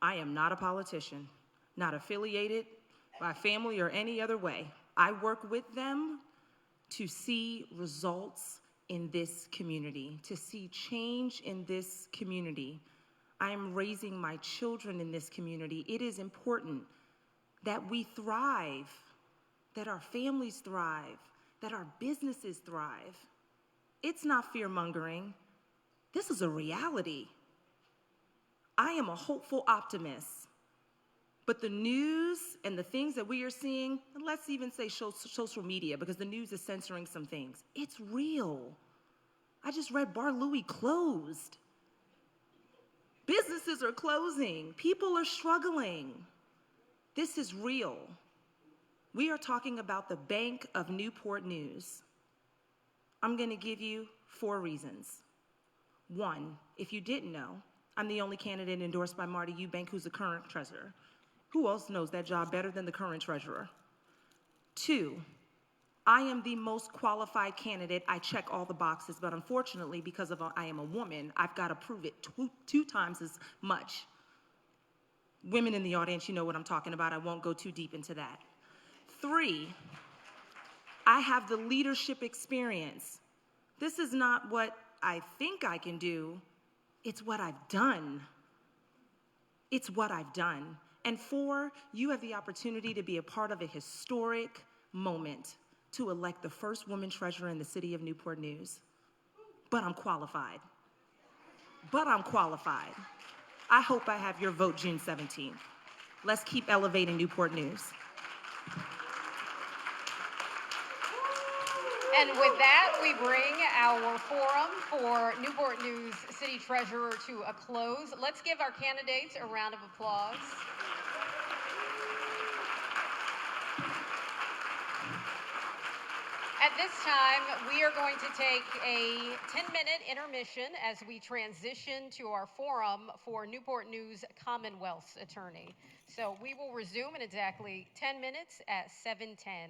I am not a politician, not affiliated by family or any other way. I work with them to see results in this community, to see change in this community. I am raising my children in this community. It is important that we thrive, that our families thrive, that our businesses thrive. It's not fear-mongering. This is a reality. I am a hopeful optimist. But the news and the things that we are seeing, and let's even say social media, because the news is censoring some things, it's real. I just read Bar Louie closed. Businesses are closing. People are struggling. This is real. We are talking about the Bank of Newport News. I'm going to give you 4 reasons. 1, if you didn't know, I'm the only candidate endorsed by Marty Eubank, who's the current treasurer. Who else knows that job better than the current treasurer? 2, I am the most qualified candidate. I check all the boxes, but unfortunately, because I am a woman, I've got to prove it 2 times as much. Women in the audience, you know what I'm talking about. I won't go too deep into that. 3, I have the leadership experience. This is not what I think I can do. It's what I've done. It's what I've done. And 4, you have the opportunity to be a part of a historic moment to elect the first woman treasurer in the city of Newport News. But I'm qualified. I hope I have your vote June 17th. Let's keep elevating Newport News. And with that, we bring our forum for Newport News City Treasurer to a close. Let's give our candidates a round of applause. At this time, we are going to take a 10-minute intermission as we transition to our forum for Newport News Commonwealth Attorney. So we will resume in exactly 10 minutes at 7:10.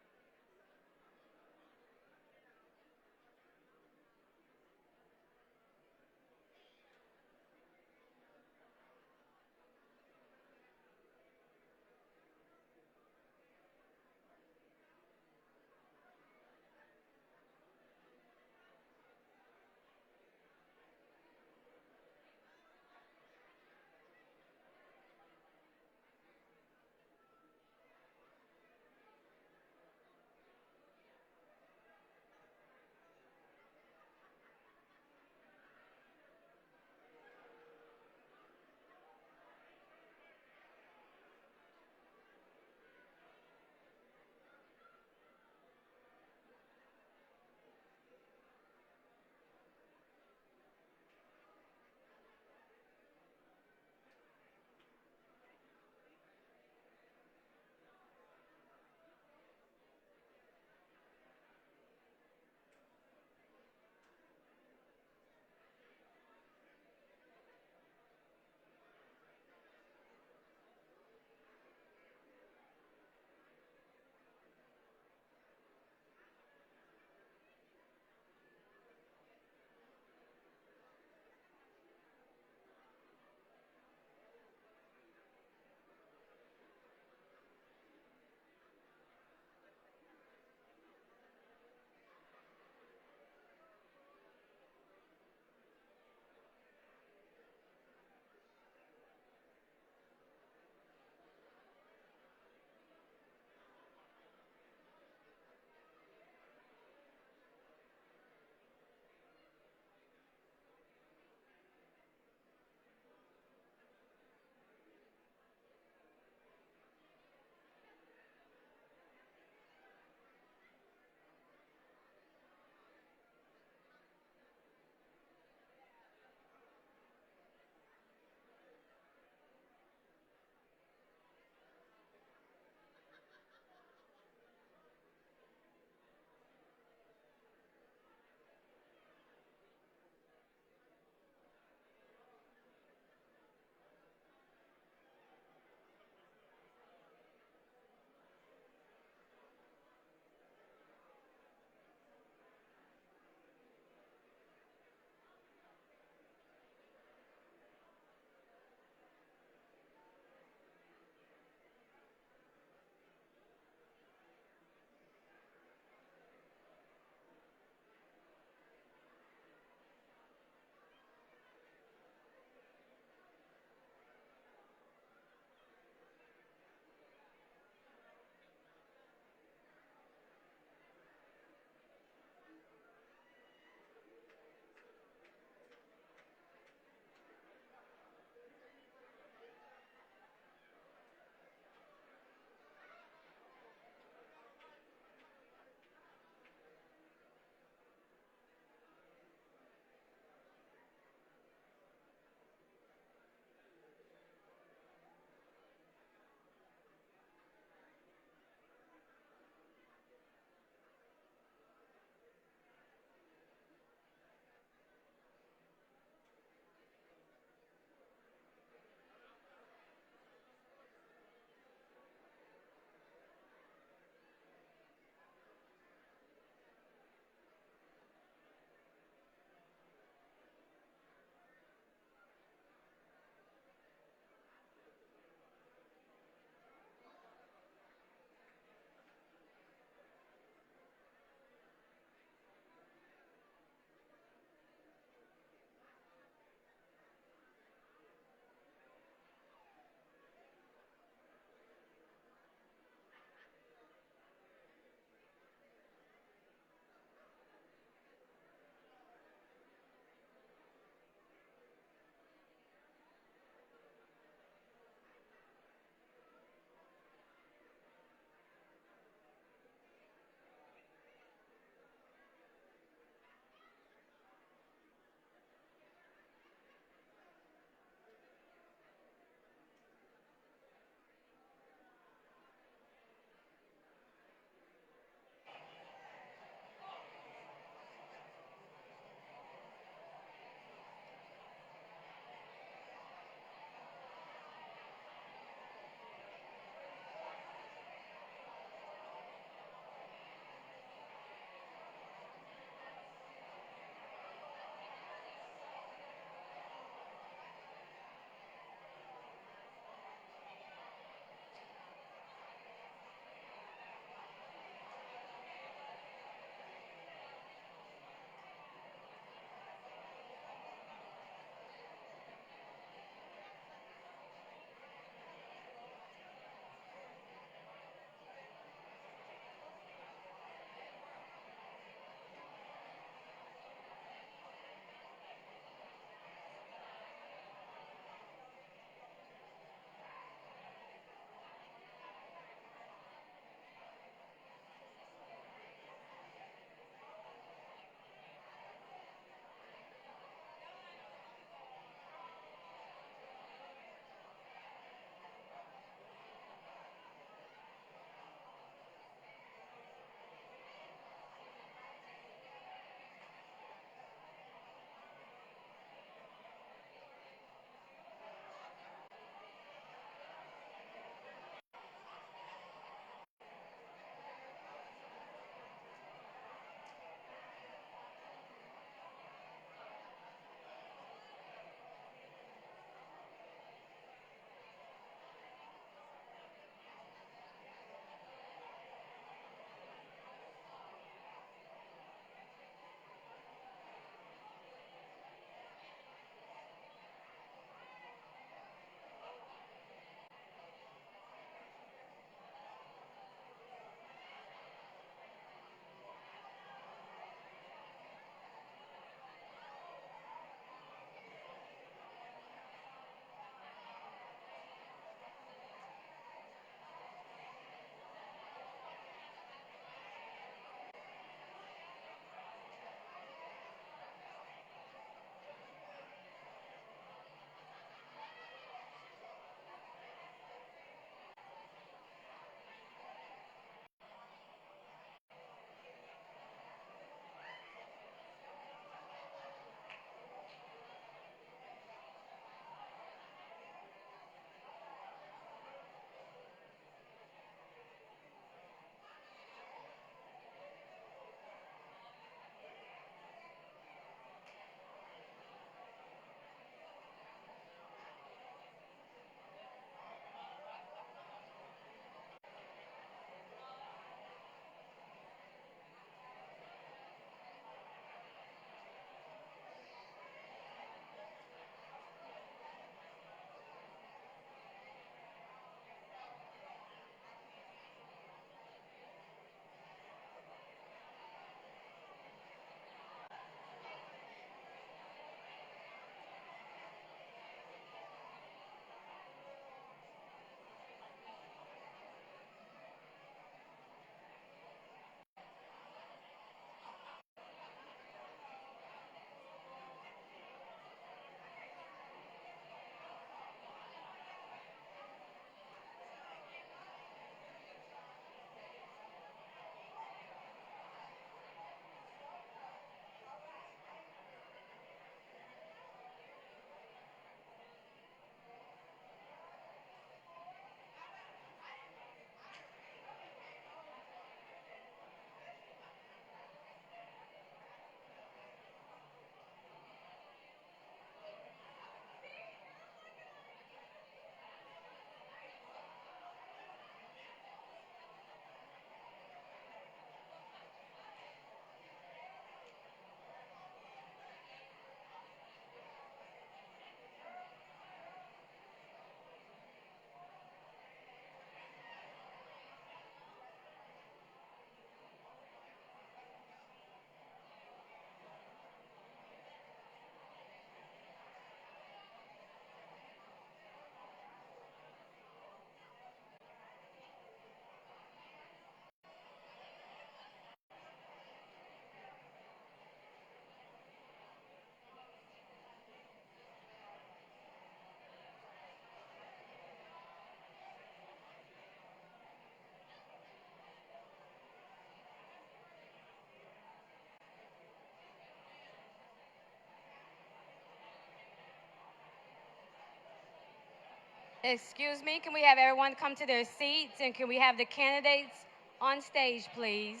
Excuse me, can we have everyone come to their seats, and can we have the candidates on stage, please?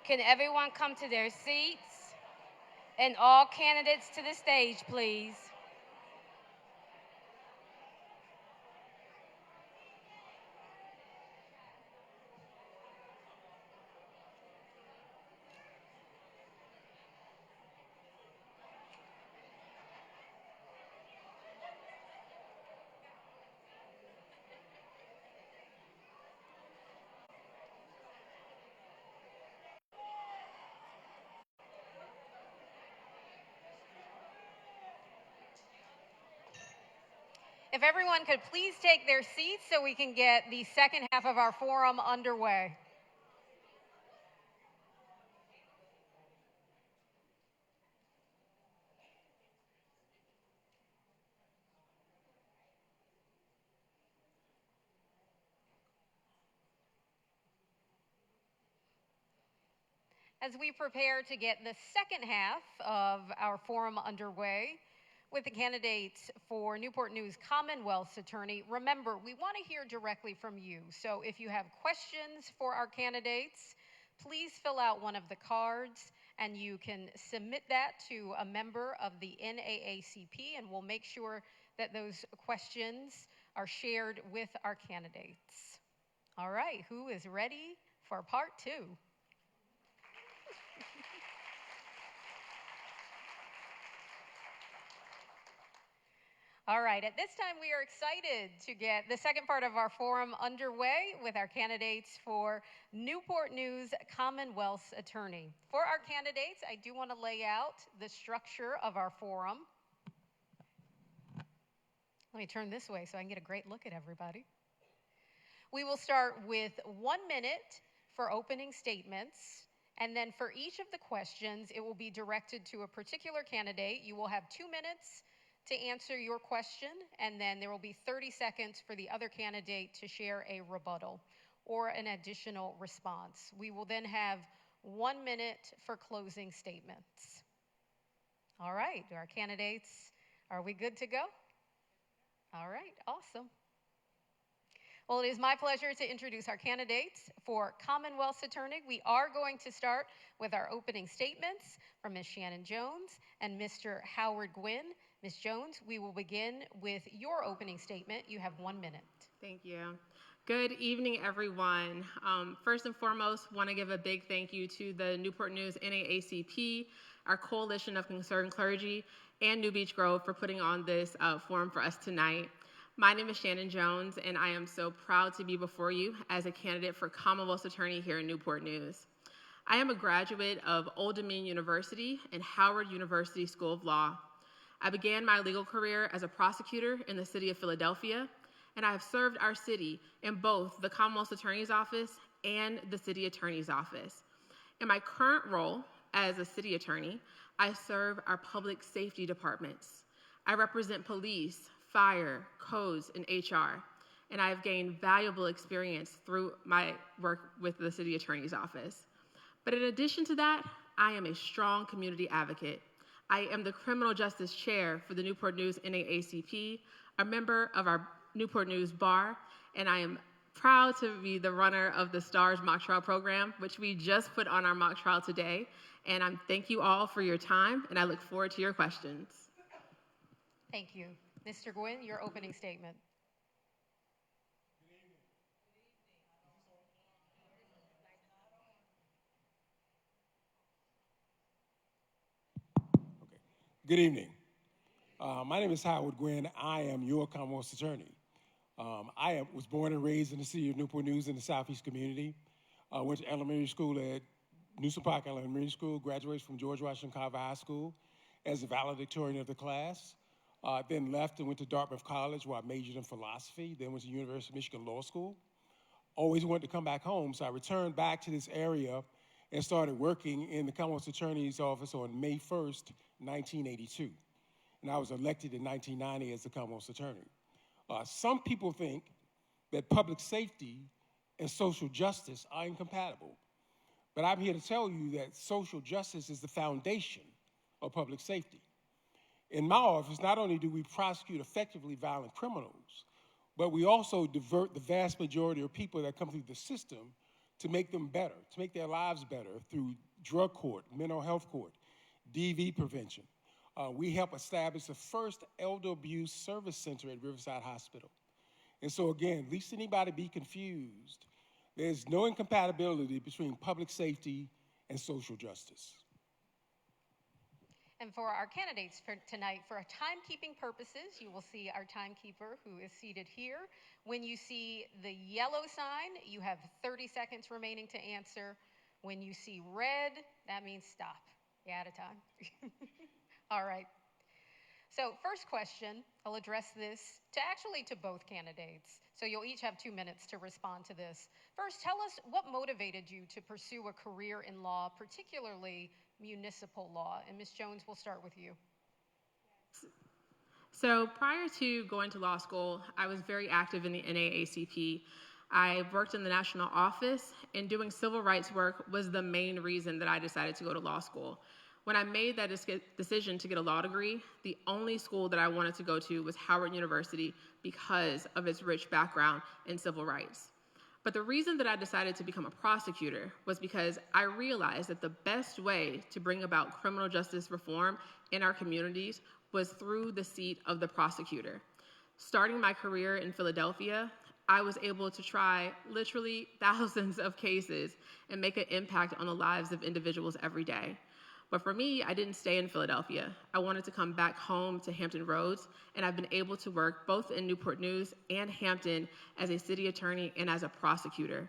Can everyone come to their seats? And all candidates to the stage, please. If everyone could please take their seats so we can get the second half of our forum underway. As we prepare to get the second half of our forum underway with the candidates for Newport News Commonwealth Attorney, remember, we want to hear directly from you. So if you have questions for our candidates, please fill out one of the cards and you can submit that to a member of the NAACP, and we'll make sure that those questions are shared with our candidates. All right, who is ready for part two? All right, at this time we are excited to get the second part of our forum underway with our candidates for Newport News Commonwealth Attorney. For our candidates, I do want to lay out the structure of our forum. Let me turn this way so I can get a great look at everybody. We will start with 1 minute for opening statements, and then for each of the questions, it will be directed to a particular candidate. You will have 2 minutes to answer your question, and then there will be 30 seconds for the other candidate to share a rebuttal or an additional response. We will then have 1 minute for closing statements. All right, our candidates, are we good to go? All right, awesome. Well, it is my pleasure to introduce our candidates for Commonwealth Attorney. We are going to start with our opening statements from Ms. Shannon Jones and Mr. Howard Gwynn. Ms. Jones, we will begin with your opening statement. You have 1 minute. Thank you. Good evening, everyone. First and foremost, want to give a big thank you to the Newport News NAACP, our Coalition of Concerned Clergy, and New Beach Grove for putting on this forum for us tonight. My name is Shannon Jones, and I am so proud to be before you as a candidate for Commonwealth Attorney here in Newport News. I am a graduate of Old Dominion University and Howard University School of Law. I began my legal career as a prosecutor in the city of Philadelphia, and I have served our city in both the Commonwealth Attorney's Office and the City Attorney's Office. In my current role as a city attorney, I serve our public safety departments. I represent police, fire, codes, and HR, and I have gained valuable experience through my work with the City Attorney's Office. But in addition to that, I am a strong community advocate. I am the Criminal Justice Chair for the Newport News NAACP, a member of our Newport News Bar, and I am proud to be the runner of the STARS mock trial program, which we just put on our mock trial today. And I thank you all for your time, and I look forward to your questions. Thank you. Mr. Gwynn, your opening statement. Good evening. My name is Howard Gwynn. I am your Commonwealth Attorney. I was born and raised in the city of Newport News in the Southeast community. Went to elementary school at Newsom Park Elementary School, graduated from George Washington Carver High School as a valedictorian of the class. Then left and went to Dartmouth College where I majored in philosophy, then went to University of Michigan Law School. Always wanted to come back home, so I returned back to this area and started working in the Commonwealth Attorney's Office on May 1st, 1982. And I was elected in 1990 as the Commonwealth Attorney. Some people think that public safety and social justice are incompatible. But I'm here to tell you that social justice is the foundation of public safety. In my office, not only do we prosecute effectively violent criminals, but we also divert the vast majority of people that come through the system to make them better, to make their lives better through drug court, mental health court, DV prevention. We help establish the first elder abuse service center at Riverside Hospital. And so again, lest anybody be confused, there's no incompatibility between public safety and social justice. And for our candidates for tonight, for timekeeping purposes, you will see our timekeeper who is seated here. When you see the yellow sign, you have 30 seconds remaining to answer. When you see red, that means stop. You're out of time. All right. So first question, I'll address this to both candidates. So you'll each have 2 minutes to respond to this. First, tell us what motivated you to pursue a career in law, particularly municipal law. And Ms. Jones, we'll start with you. So prior to going to law school, I was very active in the NAACP. I worked in the national office, and doing civil rights work was the main reason that I decided to go to law school. When I made that decision to get a law degree, the only school that I wanted to go to was Howard University because of its rich background in civil rights. But the reason that I decided to become a prosecutor was because I realized that the best way to bring about criminal justice reform in our communities was through the seat of the prosecutor. Starting my career in Philadelphia, I was able to try literally thousands of cases and make an impact on the lives of individuals every day. But for me, I didn't stay in Philadelphia. I wanted to come back home to Hampton Roads, and I've been able to work both in Newport News and Hampton as a city attorney and as a prosecutor.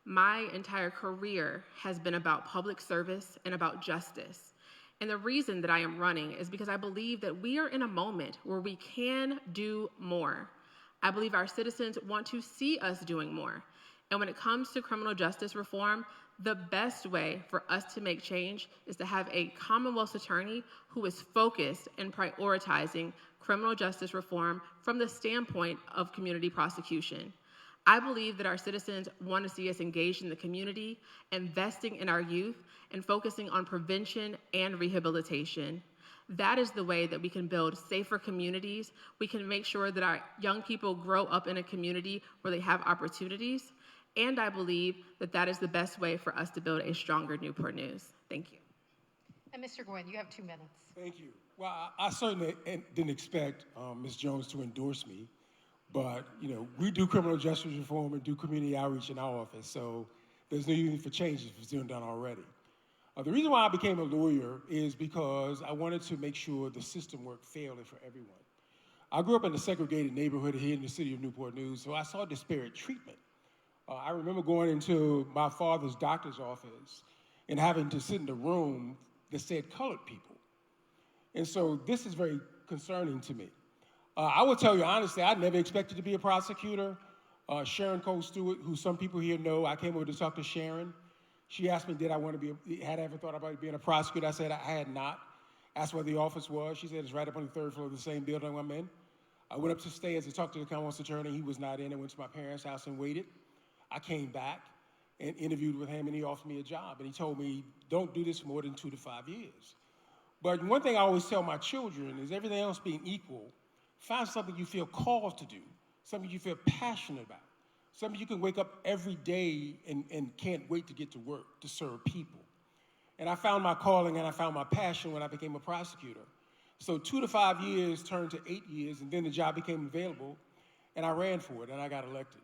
My entire career has been about public service and about justice. And the reason that I am running is because I believe that we are in a moment where we can do more. I believe our citizens want to see us doing more. And when it comes to criminal justice reform, the best way for us to make change is to have a Commonwealth Attorney who is focused and prioritizing criminal justice reform from the standpoint of community prosecution. I believe that our citizens want to see us engaged in the community, investing in our youth, and focusing on prevention and rehabilitation. That is the way that we can build safer communities. We can make sure that our young people grow up in a community where they have opportunities. And I believe that that is the best way for us to build a stronger Newport News. Thank you. And Mr. Gwynn, you have 2 minutes. Thank you. Well, I certainly didn't expect Ms. Jones to endorse me, but we do criminal justice reform and do community outreach in our office, so there's no need for changes if it's been done already. The reason why I became a lawyer is because I wanted to make sure the system worked fairly for everyone. I grew up in a segregated neighborhood here in the city of Newport News, so I saw disparate treatment. I remember going into my father's doctor's office and having to sit in a room that said colored people. And so this is very concerning to me. I will tell you honestly, I never expected to be a prosecutor. Sharon Cole Stewart, who some people here know, I came over to talk to Sharon. She asked me, had I ever thought about being a prosecutor? I said I had not. Asked where the office was. She said it's right up on the 3rd floor of the same building I'm in. I went up to stairs to talk to the Commonwealth Attorney. He was not in. I went to my parents' house and waited. I came back and interviewed with him, and he offered me a job. And he told me, don't do this for more than 2 to 5 years. But one thing I always tell my children is everything else being equal, find something you feel called to do, something you feel passionate about, something you can wake up every day and can't wait to get to work, to serve people. And I found my calling and I found my passion when I became a prosecutor. So 2 to 5 years turned to 8 years, and then the job became available, and I ran for it, and I got elected.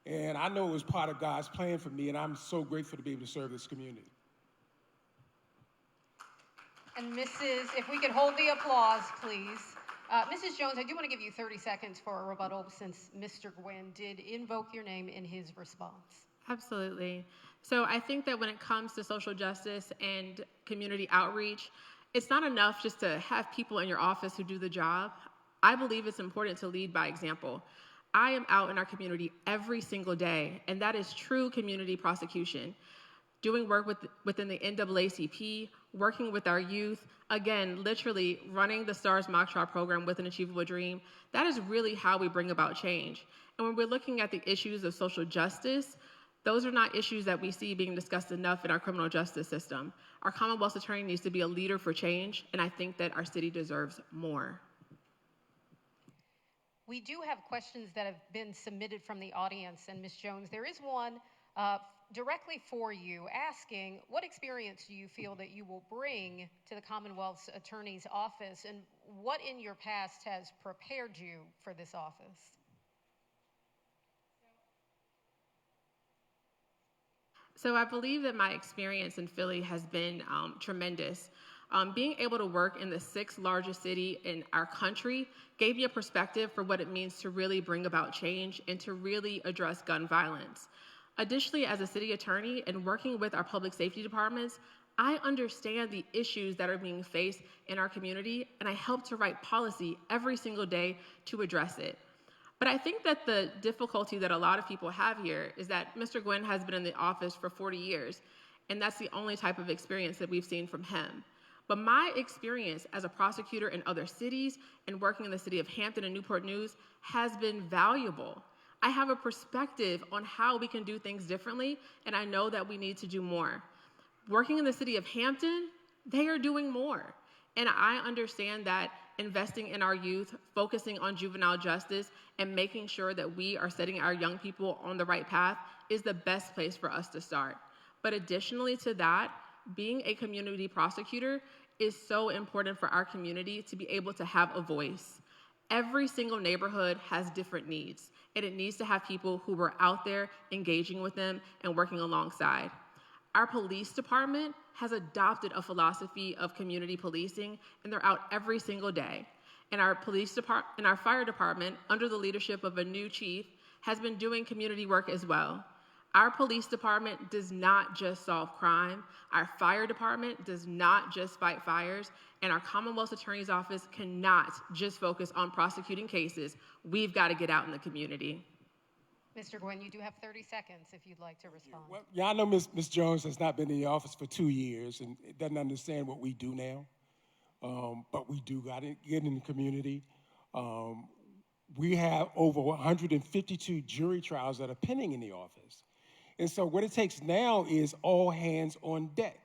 And I know it was part of God's plan for me, and I'm so grateful to be able to serve this community. And if we could hold the applause, please. Mrs. Jones, I do want to give you 30 seconds for a rebuttal since Mr. Gwynn did invoke your name in his response. Absolutely. So I think that when it comes to social justice and community outreach, it's not enough just to have people in your office who do the job. I believe it's important to lead by example. I am out in our community every single day, and that is true community prosecution. Doing work within the NAACP, working with our youth, again, literally running the STARS Mock Trial program with an Achievable Dream, that is really how we bring about change. And when we're looking at the issues of social justice, those are not issues that we see being discussed enough in our criminal justice system. Our Commonwealth Attorney needs to be a leader for change, and I think that our city deserves more. We do have questions that have been submitted from the audience, and Ms. Jones, there is one directly for you asking, what experience do you feel that you will bring to the Commonwealth's Attorney's office, and what in your past has prepared you for this office? So I believe that my experience in Philly has been tremendous. Being able to work in the 6th largest city in our country gave me a perspective for what it means to really bring about change and to really address gun violence. Additionally, as a city attorney and working with our public safety departments, I understand the issues that are being faced in our community, and I help to write policy every single day to address it. But I think that the difficulty that a lot of people have here is that Mr. Gwynn has been in the office for 40 years, and that's the only type of experience that we've seen from him. But my experience as a prosecutor in other cities and working in the city of Hampton and Newport News has been valuable. I have a perspective on how we can do things differently, and I know that we need to do more. Working in the city of Hampton, they are doing more. And I understand that investing in our youth, focusing on juvenile justice, and making sure that we are setting our young people on the right path is the best place for us to start. But additionally to that, being a community prosecutor is so important for our community to be able to have a voice. Every single neighborhood has different needs, and it needs to have people who are out there engaging with them and working alongside. Our police department has adopted a philosophy of community policing, and they're out every single day. And our fire department, under the leadership of a new chief, has been doing community work as well. Our police department does not just solve crime. Our fire department does not just fight fires. And our Commonwealth Attorney's Office cannot just focus on prosecuting cases. We've got to get out in the community. Mr. Gwynn, you do have 30 seconds if you'd like to respond. Well, yeah, I know Ms. Jones has not been in the office for 2 years and doesn't understand what we do now. But we do got to get in the community. We have over 152 jury trials that are pending in the office. And so what it takes now is all hands on deck.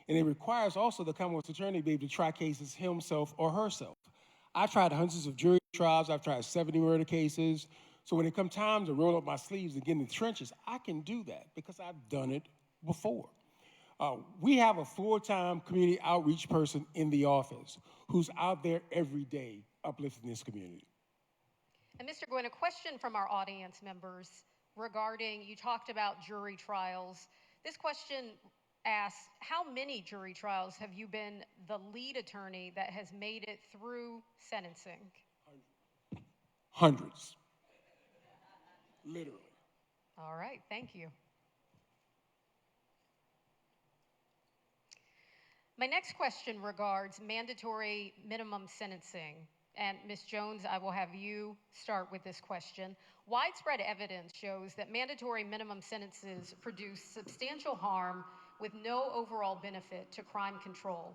And it requires also the Commonwealth Attorney to be able to try cases himself or herself. I've tried hundreds of jury trials. I've tried 70 murder cases. So when it comes time to roll up my sleeves and get in the trenches, I can do that because I've done it before. We have a full-time community outreach person in the office who's out there every day uplifting this community. And Mr. Gwynn, a question from our audience members regarding, you talked about jury trials. This question asks, how many jury trials have you been the lead attorney that has made it through sentencing? Hundreds. Literally. All right, thank you. My next question regards mandatory minimum sentencing. And Ms. Jones, I will have you start with this question. Widespread evidence shows that mandatory minimum sentences produce substantial harm with no overall benefit to crime control.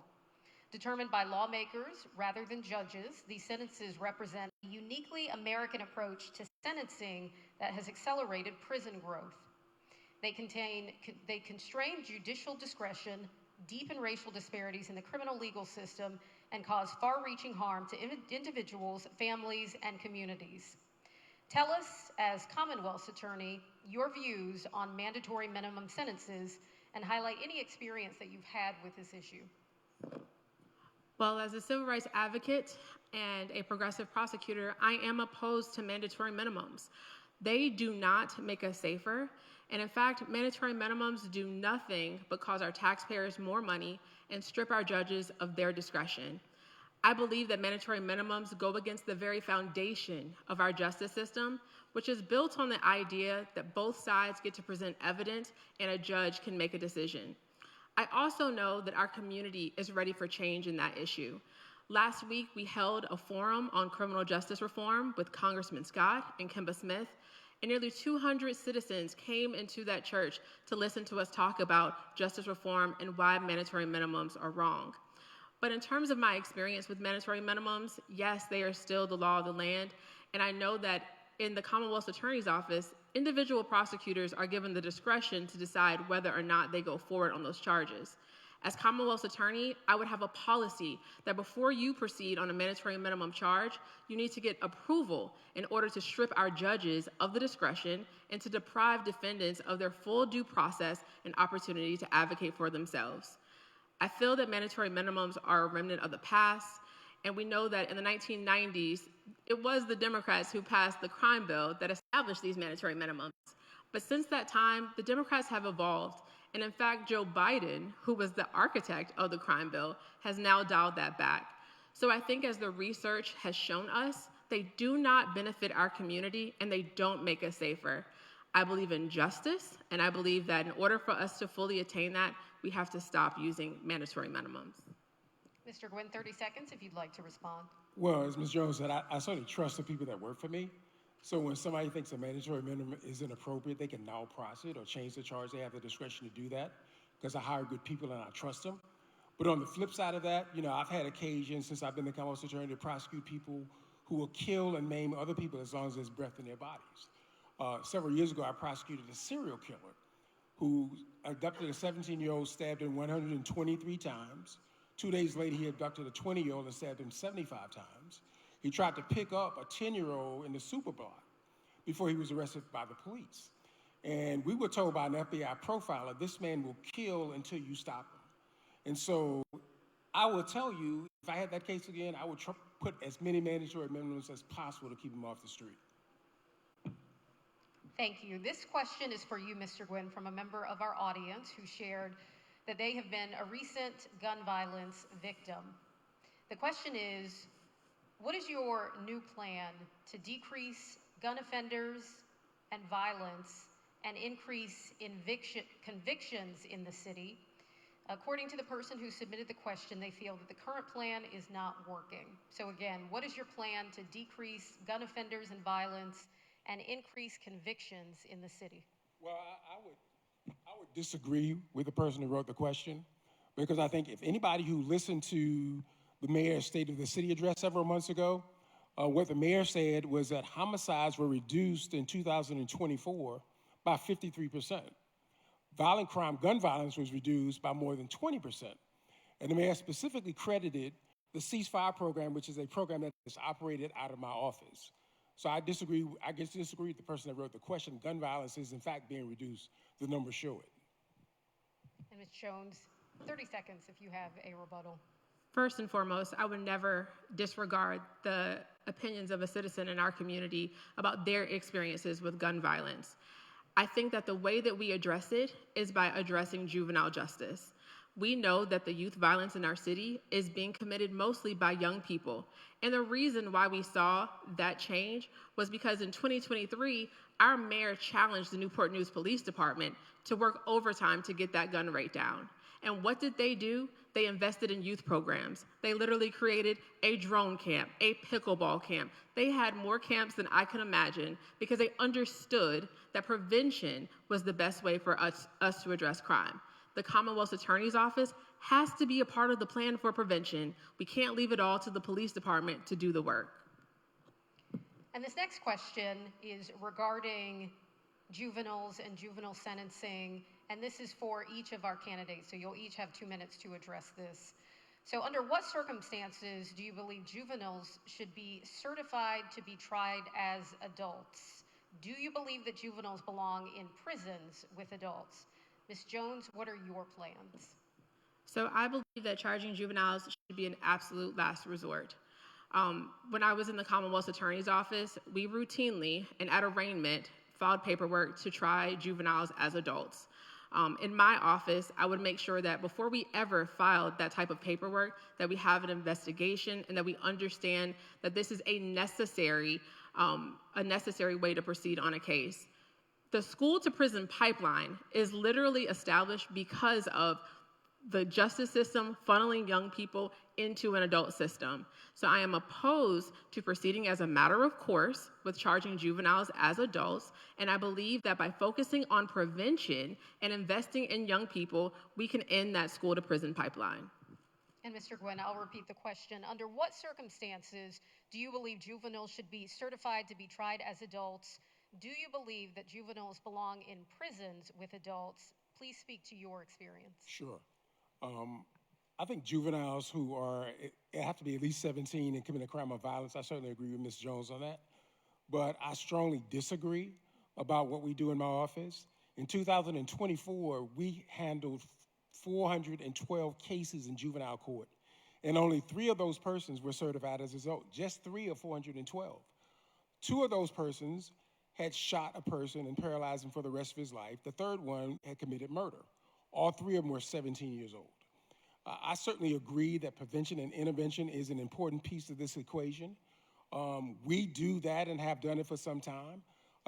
Determined by lawmakers rather than judges, these sentences represent a uniquely American approach to sentencing that has accelerated prison growth. They constrain judicial discretion, deepen racial disparities in the criminal legal system, and cause far-reaching harm to individuals, families, and communities. Tell us, as Commonwealth's Attorney, your views on mandatory minimum sentences and highlight any experience that you've had with this issue. Well, as a civil rights advocate and a progressive prosecutor, I am opposed to mandatory minimums. They do not make us safer. And in fact, mandatory minimums do nothing but cause our taxpayers more money and strip our judges of their discretion. I believe that mandatory minimums go against the very foundation of our justice system, which is built on the idea that both sides get to present evidence and a judge can make a decision. I also know that our community is ready for change in that issue. Last week, we held a forum on criminal justice reform with Congressman Scott and Kemba Smith, and nearly 200 citizens came into that church to listen to us talk about justice reform and why mandatory minimums are wrong. But in terms of my experience with mandatory minimums, yes, they are still the law of the land, and I know that in the Commonwealth Attorney's Office, individual prosecutors are given the discretion to decide whether or not they go forward on those charges. As Commonwealth's attorney, I would have a policy that before you proceed on a mandatory minimum charge, you need to get approval in order to strip our judges of the discretion and to deprive defendants of their full due process and opportunity to advocate for themselves. I feel that mandatory minimums are a remnant of the past, and we know that in the 1990s, it was the Democrats who passed the crime bill that established these mandatory minimums. But since that time, the Democrats have evolved. And in fact, Joe Biden, who was the architect of the crime bill, has now dialed that back. So I think as the research has shown us, they do not benefit our community and they don't make us safer. I believe in justice, and I believe that in order for us to fully attain that, we have to stop using mandatory minimums. Mr. Gwynn, 30 seconds if you'd like to respond. Well, as Ms. Jones said, I certainly trust the people that work for me. So when somebody thinks a mandatory minimum is inappropriate, they can now prosecute or change the charge. They have the discretion to do that because I hire good people and I trust them. But on the flip side of that, I've had occasion since I've been the Commonwealth Attorney to prosecute people who will kill and maim other people as long as there's breath in their bodies. Several years ago, I prosecuted a serial killer who abducted a 17-year-old, stabbed him 123 times. 2 days later, he abducted a 20-year-old and stabbed him 75 times. He tried to pick up a 10-year-old in the superblock before he was arrested by the police. And we were told by an FBI profiler, this man will kill until you stop him. And so I will tell you, if I had that case again, I would put as many mandatory minimums as possible to keep him off the street. Thank you. This question is for you, Mr. Gwynn, from a member of our audience who shared that they have been a recent gun violence victim. The question is, what is your new plan to decrease gun offenders and violence and increase convictions in the city? According to the person who submitted the question, they feel that the current plan is not working. So again, what is your plan to decrease gun offenders and violence and increase convictions in the city? Well, I would disagree with the person who wrote the question, because I think if anybody who listened to the mayor's State of the City address several months ago, what the mayor said was that homicides were reduced in 2024 by 53%. Violent crime, gun violence, was reduced by more than 20%. And the mayor specifically credited the ceasefire program, which is a program that is operated out of my office. So I disagree with the person that wrote the question. Gun violence is in fact being reduced. The numbers show it. And Ms. Jones, 30 seconds if you have a rebuttal. First and foremost, I would never disregard the opinions of a citizen in our community about their experiences with gun violence. I think that the way that we address it is by addressing juvenile justice. We know that the youth violence in our city is being committed mostly by young people. And the reason why we saw that change was because in 2023, our mayor challenged the Newport News Police Department to work overtime to get that gun rate down. And what did they do? They invested in youth programs. They literally created a drone camp, a pickleball camp. They had more camps than I could imagine because they understood that prevention was the best way for us to address crime. The Commonwealth Attorney's Office has to be a part of the plan for prevention. We can't leave it all to the police department to do the work. And this next question is regarding juveniles and juvenile sentencing, and this is for each of our candidates, so you'll each have 2 minutes to address this. So under what circumstances do you believe juveniles should be certified to be tried as adults? Do you believe that juveniles belong in prisons with adults? Ms. Jones, what are your plans? So I believe that charging juveniles should be an absolute last resort. When I was in the Commonwealth Attorney's Office, we routinely and at arraignment filed paperwork to try juveniles as adults. In my office, I would make sure that before we ever filed that type of paperwork, that we have an investigation and that we understand that this is a necessary way to proceed on a case. The school to prison pipeline is literally established because of the justice system funneling young people into an adult system. So I am opposed to proceeding as a matter of course with charging juveniles as adults, and I believe that by focusing on prevention and investing in young people, we can end that school to prison pipeline. And Mr. Gwynn, I'll repeat the question. Under what circumstances do you believe juveniles should be certified to be tried as adults? Do you believe that juveniles belong in prisons with adults? Please speak to your experience. Sure. I think juveniles who are, it have to be at least 17 and commit a crime of violence. I certainly agree with Ms. Jones on that. But I strongly disagree about what we do in my office. In 2024, we handled 412 cases in juvenile court, and only 3 of those persons were certified as adults, just 3 of 412. 2 of those persons had shot a person and paralyzed him for the rest of his life. The third one had committed murder. All 3 of them were 17 years old. I certainly agree that prevention and intervention is an important piece of this equation. We do that and have done it for some time.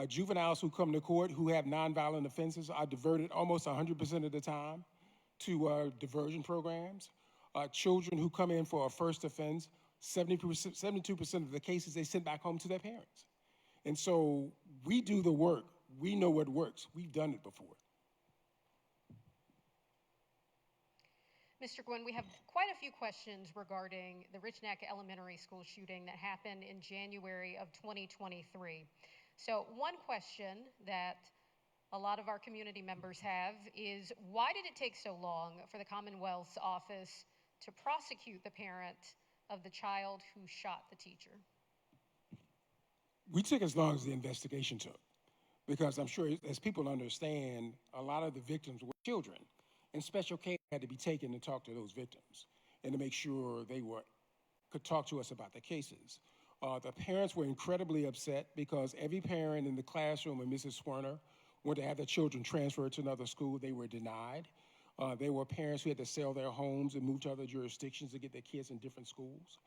Juveniles who come to court who have nonviolent offenses are diverted almost 100% of the time to diversion programs. Children who come in for a first offense, 72% of the cases they send back home to their parents. And so we do the work. We know what works. We've done it before. Mr. Gwynn, we have quite a few questions regarding the Rich Neck Elementary School shooting that happened in January of 2023. So one question that a lot of our community members have is, why did it take so long for the Commonwealth's office to prosecute the parent of the child who shot the teacher? We took as long as the investigation took, because I'm sure, as people understand, a lot of the victims were children, and special care had to be taken to talk to those victims and to make sure they could talk to us about the cases. The parents were incredibly upset because every parent in the classroom when Mrs. Swerner wanted to have their children transferred to another school, they were denied. There were parents who had to sell their homes and move to other jurisdictions to get their kids in different schools.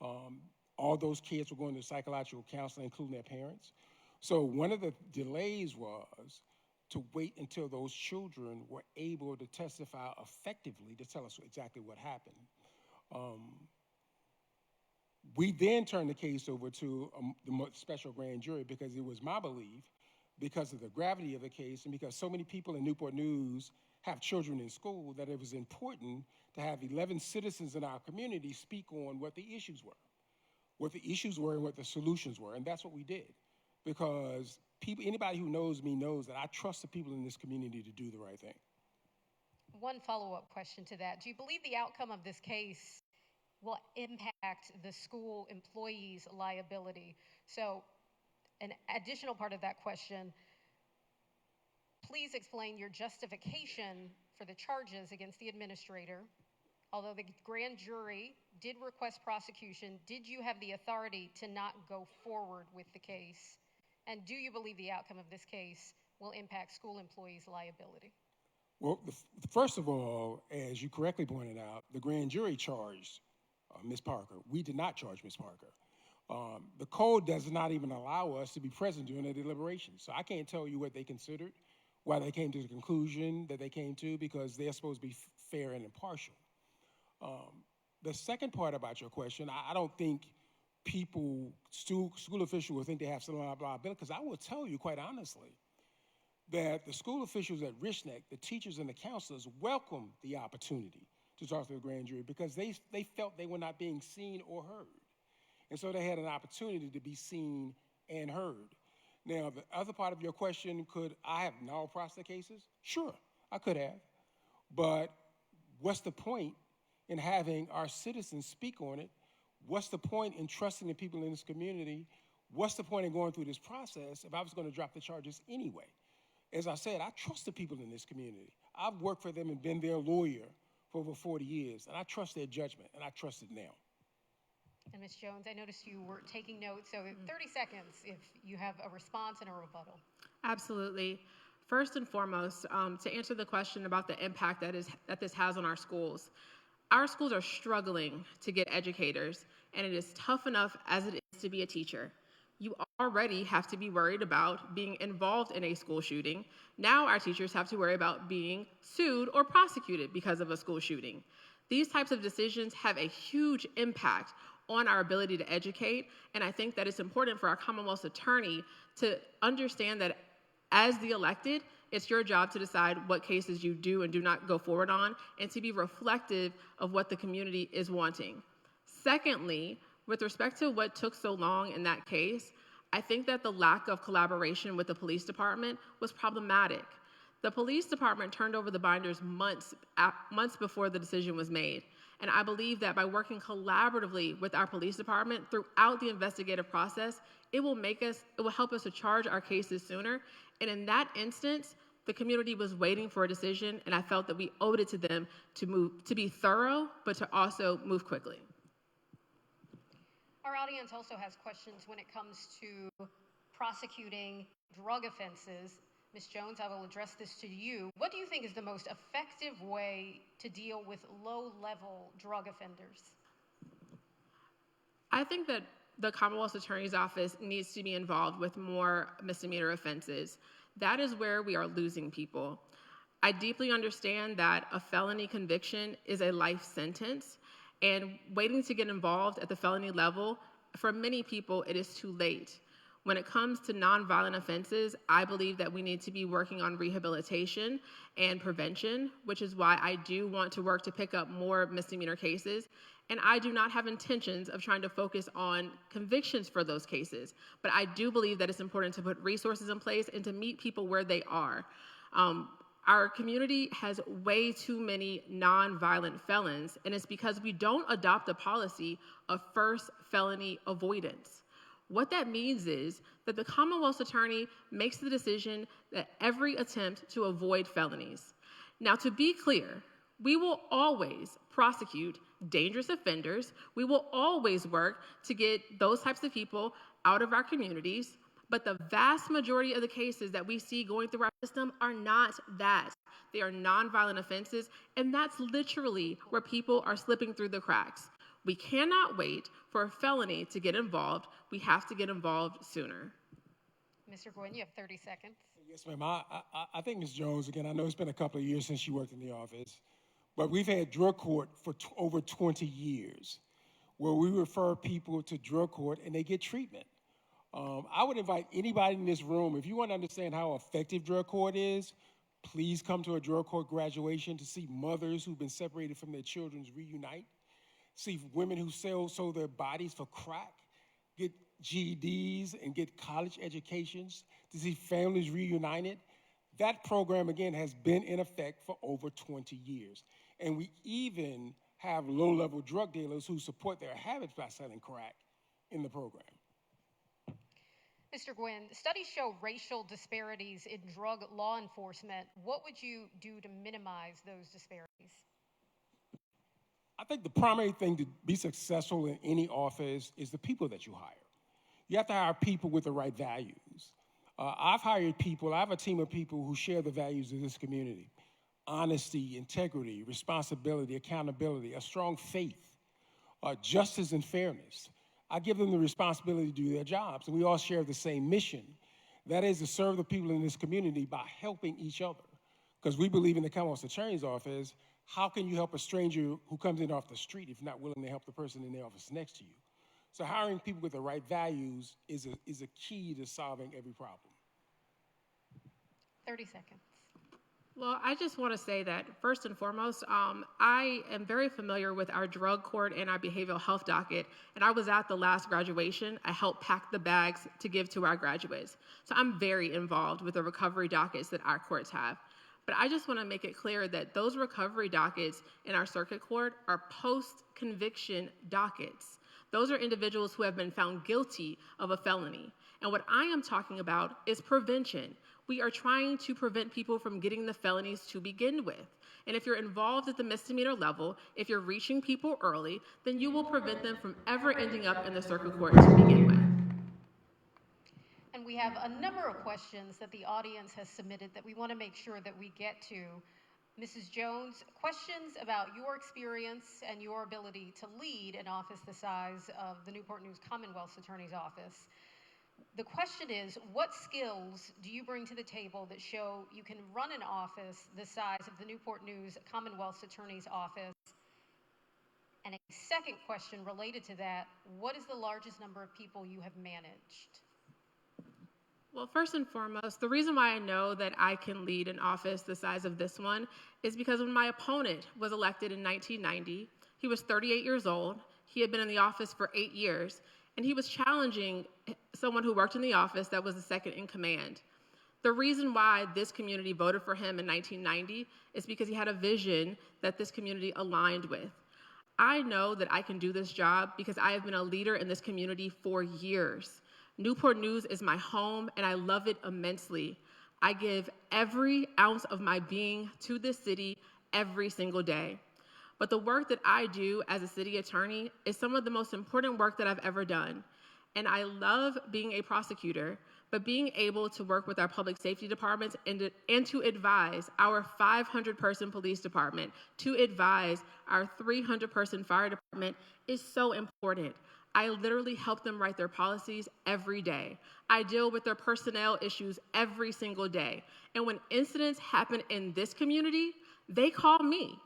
All those kids were going to psychological counseling, including their parents. So one of the delays was to wait until those children were able to testify effectively to tell us exactly what happened. We then turned the case over to the special grand jury because it was my belief, because of the gravity of the case and because so many people in Newport News have children in school, that it was important to have 11 citizens in our community speak on what the issues were and what the solutions were. And that's what we did, because anybody who knows me knows that I trust the people in this community to do the right thing. One follow-up question to that. Do you believe the outcome of this case will impact the school employees' liability? So an additional part of that question, please explain your justification for the charges against the administrator. Although the grand jury did request prosecution, did you have the authority to not go forward with the case? And do you believe the outcome of this case will impact school employees' liability? Well, first of all, as you correctly pointed out, the grand jury charged Ms. Parker. We did not charge Ms. Parker. The code does not even allow us to be present during the deliberations. So I can't tell you what they considered, why they came to the conclusion that they came to, because they're supposed to be fair and impartial. The second part about your question, I don't think school officials will think they have some liability, because I will tell you quite honestly that the school officials at Rich Neck, the teachers and the counselors, welcomed the opportunity to talk to the grand jury because they felt they were not being seen or heard. And so they had an opportunity to be seen and heard. Now, the other part of your question, could I have null process cases? Sure, I could have. But what's the point in having our citizens speak on it? What's the point in trusting the people in this community? What's the point in going through this process if I was going to drop the charges anyway? As I said, I trust the people in this community. I've worked for them and been their lawyer for over 40 years, and I trust their judgment, and I trust it now. And Ms. Jones, I noticed you were taking notes, so 30 seconds if you have a response and a rebuttal. Absolutely. First and foremost, to answer the question about the impact that this has on our schools are struggling to get educators, and it is tough enough as it is to be a teacher. You already have to be worried about being involved in a school shooting. Now our teachers have to worry about being sued or prosecuted because of a school shooting. These types of decisions have a huge impact on our ability to educate, and I think that it's important for our Commonwealth Attorney to understand that as the elected, it's your job to decide what cases you do and do not go forward on, and to be reflective of what the community is wanting. Secondly, with respect to what took so long in that case, I think that the lack of collaboration with the police department was problematic. The police department turned over the binders months before the decision was made. And I believe that by working collaboratively with our police department throughout the investigative process, it will help us to charge our cases sooner. And in that instance, the community was waiting for a decision, and I felt that we owed it to them to be thorough, but to also move quickly. Our audience also has questions when it comes to prosecuting drug offenses. Ms. Jones, I will address this to you. What do you think is the most effective way to deal with low-level drug offenders? I think that the Commonwealth Attorney's Office needs to be involved with more misdemeanor offenses. That is where we are losing people. I deeply understand that a felony conviction is a life sentence, and waiting to get involved at the felony level, for many people, it is too late. When it comes to nonviolent offenses, I believe that we need to be working on rehabilitation and prevention, which is why I do want to work to pick up more misdemeanor cases. And I do not have intentions of trying to focus on convictions for those cases. But I do believe that it's important to put resources in place and to meet people where they are. Our community has way too many nonviolent felons, and it's because we don't adopt a policy of first felony avoidance. What that means is that the Commonwealth's attorney makes the decision that every attempt to avoid felonies. Now, to be clear, we will always prosecute dangerous offenders. We will always work to get those types of people out of our communities. But the vast majority of the cases that we see going through our system are not that. They are nonviolent offenses, and that's literally where people are slipping through the cracks. We cannot wait for a felony to get involved. We have to get involved sooner. Mr. Gwynn, you have 30 seconds. Yes, ma'am. I think Ms. Jones, again, I know it's been a couple of years since she worked in the office, but we've had drug court for over 20 years where we refer people to drug court and they get treatment. I would invite anybody in this room, if you want to understand how effective drug court is, please come to a drug court graduation to see mothers who've been separated from their children reunite, see women who sell their bodies for crack, get GEDs and get college educations, to see families reunited. That program, again, has been in effect for over 20 years. And we even have low-level drug dealers who support their habits by selling crack in the program. Mr. Gwynn, studies show racial disparities in drug law enforcement. What would you do to minimize those disparities? I think the primary thing to be successful in any office is the people that you hire. You have to hire people with the right values. I've hired people, I have a team of people who share the values of this community. Honesty, integrity, responsibility, accountability, a strong faith, justice and fairness. I give them the responsibility to do their jobs, and we all share the same mission. That is to serve the people in this community by helping each other. Because we believe in the Commonwealth Attorney's Office, how can you help a stranger who comes in off the street if you're not willing to help the person in the office next to you? So hiring people with the right values is a key to solving every problem. 30 seconds. Well, I just want to say that, first and foremost, I am very familiar with our drug court and our behavioral health docket, and I was at the last graduation. I helped pack the bags to give to our graduates. So I'm very involved with the recovery dockets that our courts have. But I just want to make it clear that those recovery dockets in our circuit court are post-conviction dockets. Those are individuals who have been found guilty of a felony. And what I am talking about is prevention. We are trying to prevent people from getting the felonies to begin with. And if you're involved at the misdemeanor level, if you're reaching people early, then you will prevent them from ever ending up in the circuit court to begin with. And we have a number of questions that the audience has submitted that we want to make sure that we get to. Mrs. Jones, questions about your experience and your ability to lead an office the size of the Newport News Commonwealth Attorney's Office. The question is, what skills do you bring to the table that show you can run an office the size of the Newport News Commonwealth Attorney's Office? And a second question related to that, what is the largest number of people you have managed? Well, first and foremost, the reason why I know that I can lead an office the size of this one is because when my opponent was elected in 1990, he was 38 years old. He had been in the office for 8 years, and he was challenging someone who worked in the office that was the second in command. The reason why this community voted for him in 1990 is because he had a vision that this community aligned with. I know that I can do this job because I have been a leader in this community for years. Newport News is my home, and I love it immensely. I give every ounce of my being to this city every single day. But the work that I do as a city attorney is some of the most important work that I've ever done. And I love being a prosecutor, but being able to work with our public safety departments and to advise our 500-person police department, to advise our 300-person fire department is so important. I literally help them write their policies every day. I deal with their personnel issues every single day. And when incidents happen in this community, they call me.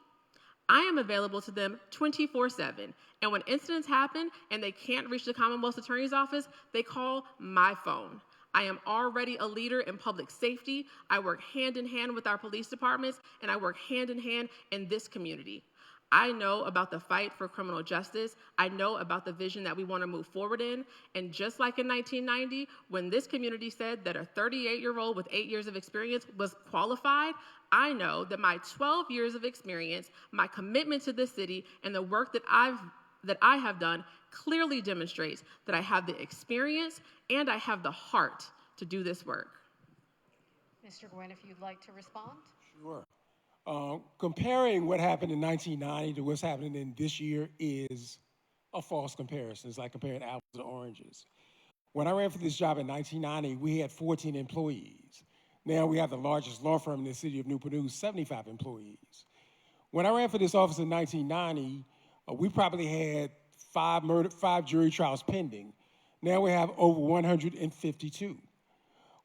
I am available to them 24/7. And when incidents happen and they can't reach the Commonwealth Attorney's office, they call my phone. I am already a leader in public safety. I work hand in hand with our police departments, and I work hand in hand in this community. I know about the fight for criminal justice. I know about the vision that we want to move forward in. And just like in 1990, when this community said that a 38-year-old with 8 years of experience was qualified, I know that my 12 years of experience, my commitment to this city, and the work that I have done clearly demonstrates that I have the experience and I have the heart to do this work. Mr. Gwynn, if you'd like to respond. Sure. Comparing what happened in 1990 to what's happening in this year is a false comparison. It's like comparing apples and oranges. When I ran for this job in 1990, we had 14 employees. Now we have the largest law firm in the city of Newport News, 75 employees. When I ran for this office in 1990, we probably had five jury trials pending. Now we have over 152.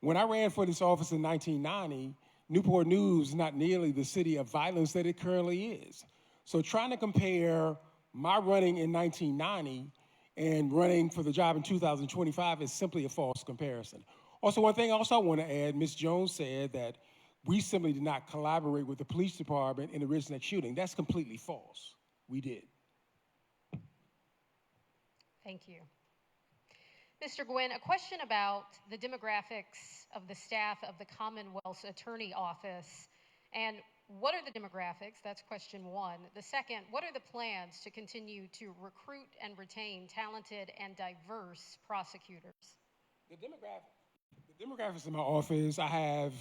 When I ran for this office in 1990, Newport News is not nearly the city of violence that it currently is. So trying to compare my running in 1990 and running for the job in 2025 is simply a false comparison. Also, one thing I want to add, Ms. Jones said that we simply did not collaborate with the police department in the Ridgeneck shooting. That's completely false. We did. Thank you. Mr. Gwynn, a question about the demographics of the staff of the Commonwealth Attorney Office. And what are the demographics? That's question one. The second, what are the plans to continue to recruit and retain talented and diverse prosecutors? The demographics in my office, I have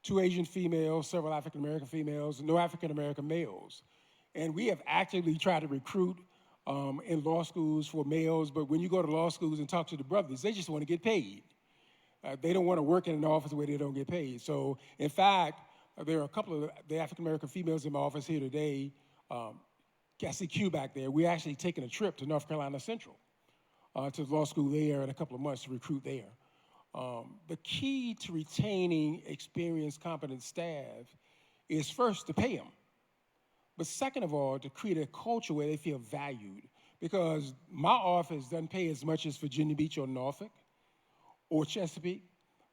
2 Asian females, several African American females, no African American males. And we have actively tried to recruit in law schools for males, but when you go to law schools and talk to the brothers, they just want to get paid. They don't want to work in an office where they don't get paid. So, in fact, there are a couple of the African-American females in my office here today. I see Q back there. We're actually taking a trip to North Carolina Central to the law school there in a couple of months to recruit there. The key to retaining experienced, competent staff is first to pay them. But second of all, to create a culture where they feel valued. Because my office doesn't pay as much as Virginia Beach or Norfolk or Chesapeake,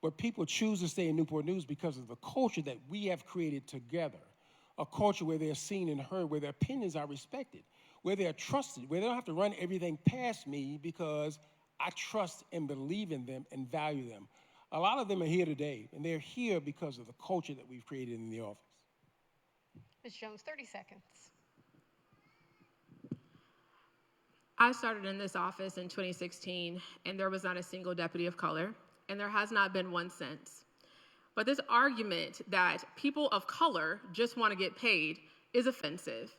but people choose to stay in Newport News because of the culture that we have created together. A culture where they're seen and heard, where their opinions are respected, where they're trusted, where they don't have to run everything past me because I trust and believe in them and value them. A lot of them are here today, and they're here because of the culture that we've created in the office. Ms. Jones, 30 seconds. I started in this office in 2016, and there was not a single deputy of color, and there has not been one since. But this argument that people of color just want to get paid is offensive.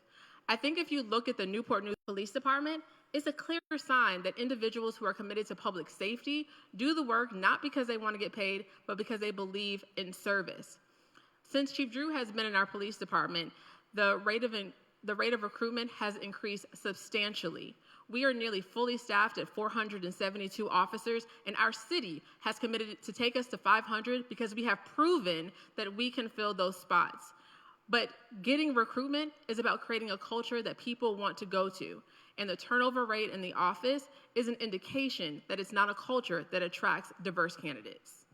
I think if you look at the Newport News Police Department, it's a clear sign that individuals who are committed to public safety do the work not because they want to get paid, but because they believe in service. Since Chief Drew has been in our police department, the rate of recruitment has increased substantially. We are nearly fully staffed at 472 officers, and our city has committed to take us to 500 because we have proven that we can fill those spots. But getting recruitment is about creating a culture that people want to go to. And the turnover rate in the office is an indication that it's not a culture that attracts diverse candidates.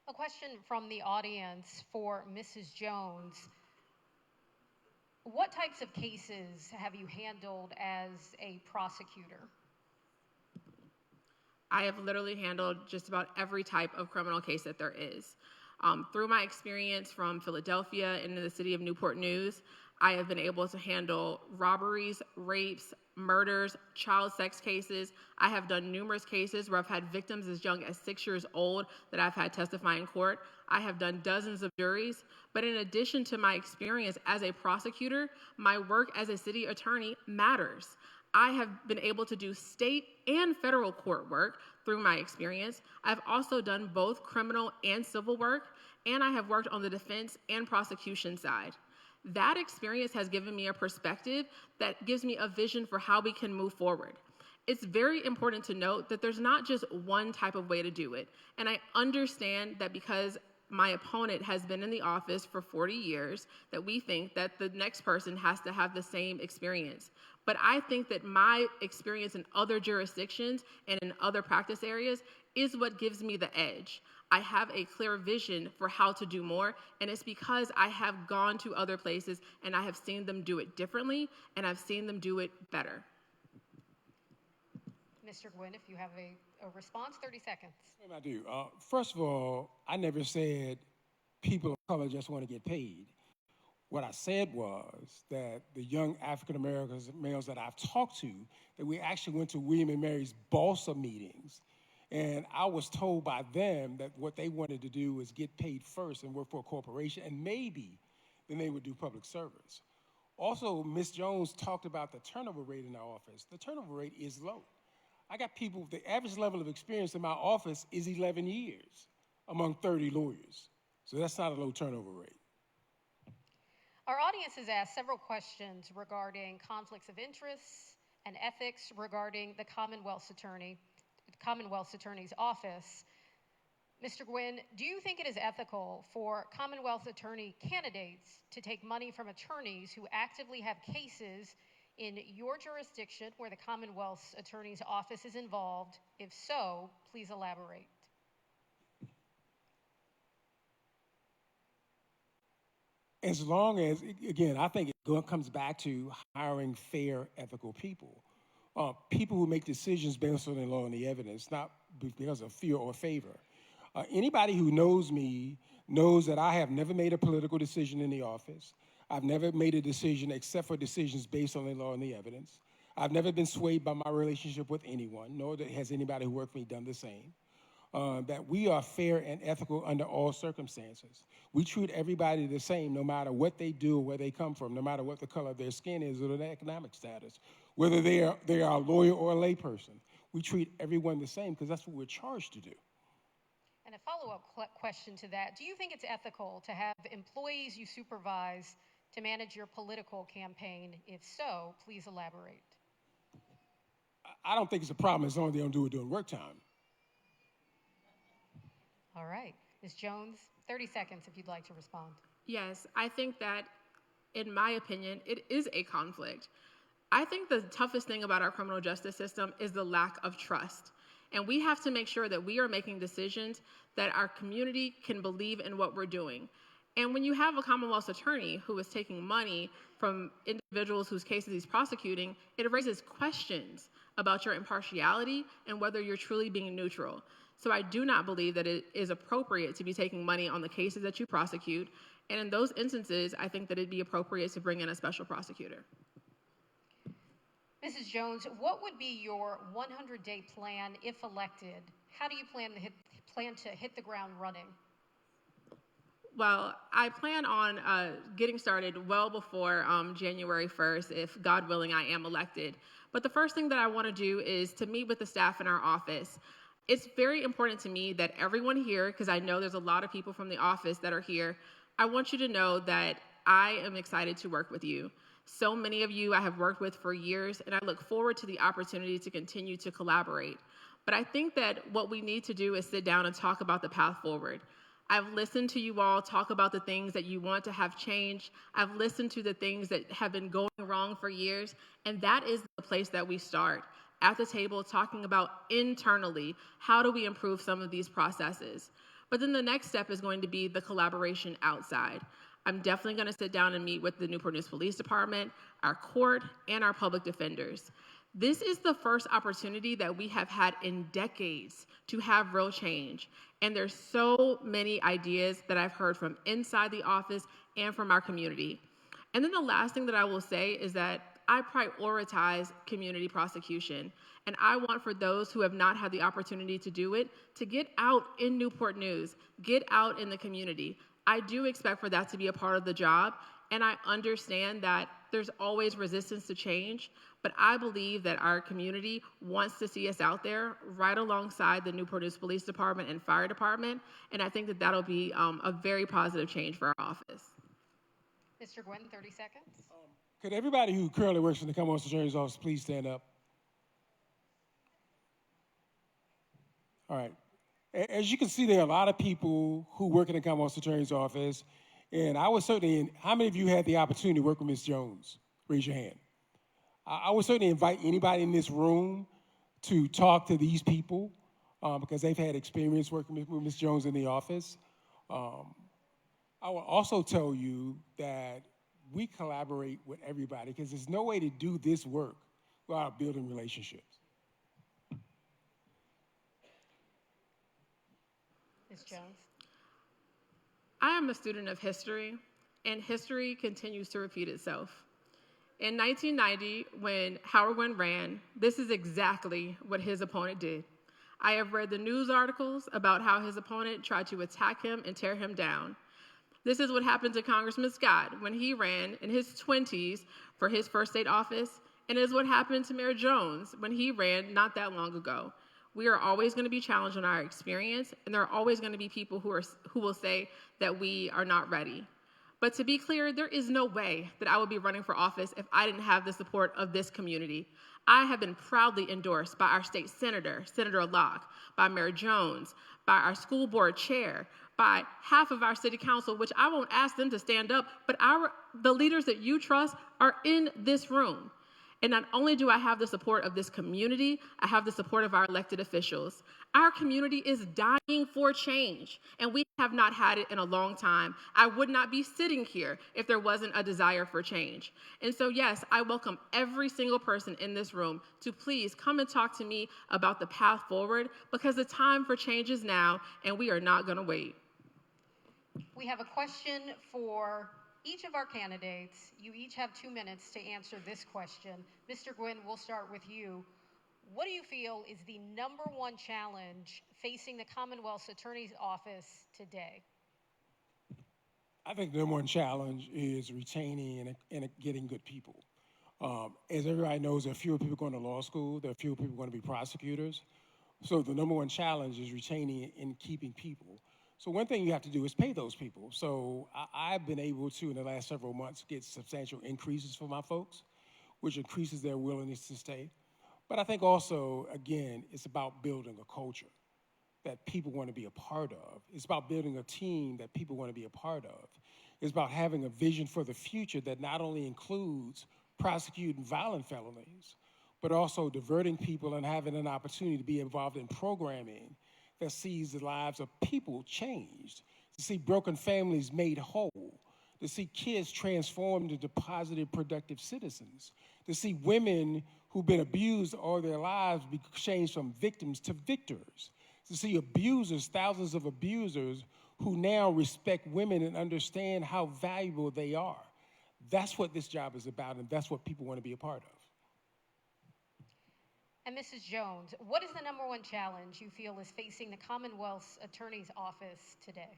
A question from the audience for Mrs. Jones. What types of cases have you handled as a prosecutor? I have literally handled just about every type of criminal case that there is. Through my experience from Philadelphia and in the city of Newport News, I have been able to handle robberies, rapes, murders, child sex cases. I have done numerous cases where I've had victims as young as 6 years old that I've had testify in court. I have done dozens of juries. But in addition to my experience as a prosecutor, my work as a city attorney matters. I have been able to do state and federal court work through my experience. I've also done both criminal and civil work, and I have worked on the defense and prosecution side. That experience has given me a perspective that gives me a vision for how we can move forward. It's very important to note that there's not just one type of way to do it. And I understand that because my opponent has been in the office for 40 years, that we think that the next person has to have the same experience. But I think that my experience in other jurisdictions and in other practice areas is what gives me the edge. I have a clear vision for how to do more, and it's because I have gone to other places and I have seen them do it differently, and I've seen them do it better. Mr. Gwynn, if you have a response, 30 seconds. I do. First of all, I never said people of color just want to get paid. What I said was that the young African Americans, males that I've talked to, that we actually went to William and Mary's BALSA meetings, and I was told by them that what they wanted to do was get paid first and work for a corporation, and maybe then they would do public service. Also, Ms. Jones talked about the turnover rate in our office. The turnover rate is low. I got people, the average level of experience in my office is 11 years among 30 lawyers. So that's not a low turnover rate. Our audience has asked several questions regarding conflicts of interest and ethics regarding the Commonwealth's Attorney's office. Mr. Gwynn, do you think it is ethical for Commonwealth Attorney candidates to take money from attorneys who actively have cases in your jurisdiction where the Commonwealth's Attorney's office is involved? If so, please elaborate. As long as, again, I think it comes back to hiring fair, ethical people. People who make decisions based on the law and the evidence, not because of fear or favor. Anybody who knows me knows that I have never made a political decision in the office. I've never made a decision except for decisions based on the law and the evidence. I've never been swayed by my relationship with anyone, nor has anybody who worked for me done the same. That we are fair and ethical under all circumstances. We treat everybody the same, no matter what they do or where they come from, no matter what the color of their skin is or their economic status, whether they are a lawyer or a layperson. We treat everyone the same because that's what we're charged to do. And a follow-up question to that, do you think it's ethical to have employees you supervise to manage your political campaign? If so, please elaborate. I don't think it's a problem as long as they don't do it during work time. All right. Ms. Jones, 30 seconds if you'd like to respond. Yes, I think that, in my opinion, it is a conflict. I think the toughest thing about our criminal justice system is the lack of trust. And we have to make sure that we are making decisions that our community can believe in what we're doing. And when you have a Commonwealth attorney who is taking money from individuals whose cases he's prosecuting, it raises questions about your impartiality and whether you're truly being neutral. So I do not believe that it is appropriate to be taking money on the cases that you prosecute. And in those instances, I think that it'd be appropriate to bring in a special prosecutor. Mrs. Jones, what would be your 100-day plan if elected? How do you plan to hit the ground running? Well, I plan on getting started well before January 1st, if God willing I am elected. But the first thing that I want to do is to meet with the staff in our office. It's very important to me that everyone here, because I know there's a lot of people from the office that are here, I want you to know that I am excited to work with you. So many of you I have worked with for years, and I look forward to the opportunity to continue to collaborate. But I think that what we need to do is sit down and talk about the path forward. I've listened to you all talk about the things that you want to have changed. I've listened to the things that have been going wrong for years, and that is the place that we start. At the table, talking about internally, how do we improve some of these processes? But then the next step is going to be the collaboration outside. I'm definitely going to sit down and meet with the Newport News Police Department, our court, and our public defenders. This is the first opportunity that we have had in decades to have real change. And there's so many ideas that I've heard from inside the office and from our community. And then the last thing that I will say is that I prioritize community prosecution. And I want for those who have not had the opportunity to do it to get out in Newport News, get out in the community. I do expect for that to be a part of the job. And I understand that there's always resistance to change, but I believe that our community wants to see us out there right alongside the Newport News Police Department and Fire Department, and I think that that'll be a very positive change for our office. Mr. Gwynn, 30 seconds. Could everybody who currently works in the Commonwealth Attorney's office please stand up? All right. As you can see, there are a lot of people who work in the Commonwealth Attorney's office, and I would certainly, how many of you had the opportunity to work with Ms. Jones? Raise your hand. I would certainly invite anybody in this room to talk to these people because they've had experience working with Ms. Jones in the office. I will also tell you that we collaborate with everybody because there's no way to do this work without building relationships. Ms. Jones. I am a student of history, and history continues to repeat itself. In 1990, when Howard Gwynn ran, this is exactly what his opponent did. I have read the news articles about how his opponent tried to attack him and tear him down. This is what happened to Congressman Scott when he ran in his 20s for his first state office, and it is what happened to Mayor Jones when he ran not that long ago. We are always going to be challenged on our experience, and there are always going to be people who will say that we are not ready. But to be clear, there is no way that I would be running for office if I didn't have the support of this community. I have been proudly endorsed by our state senator, Senator Locke, by Mayor Jones, by our school board chair, by half of our city council, which I won't ask them to stand up, but the leaders that you trust are in this room. And not only do I have the support of this community, I have the support of our elected officials. Our community is dying for change, and we have not had it in a long time. I would not be sitting here if there wasn't a desire for change. And so, yes, I welcome every single person in this room to please come and talk to me about the path forward, because the time for change is now, and we are not going to wait. We have a question for each of our candidates. You each have 2 minutes to answer this question. Mr. Gwynn, we'll start with you. What do you feel is the #1 challenge facing the Commonwealth's Attorney's Office today? I think the #1 challenge is retaining and getting good people. As everybody knows, there are fewer people going to law school. There are fewer people going to be prosecutors. So the #1 challenge is retaining and keeping people. So one thing you have to do is pay those people. So I've been able to, in the last several months, get substantial increases for my folks, which increases their willingness to stay. But I think also, again, it's about building a culture that people want to be a part of. It's about building a team that people want to be a part of. It's about having a vision for the future that not only includes prosecuting violent felonies, but also diverting people and having an opportunity to be involved in programming that sees the lives of people changed, to see broken families made whole, to see kids transformed into positive, productive citizens, to see women who've been abused all their lives be changed from victims to victors, to see abusers, thousands of abusers who now respect women and understand how valuable they are. That's what this job is about, and that's what people want to be a part of. And Mrs. Jones, what is the #1 challenge you feel is facing the Commonwealth's Attorney's Office today?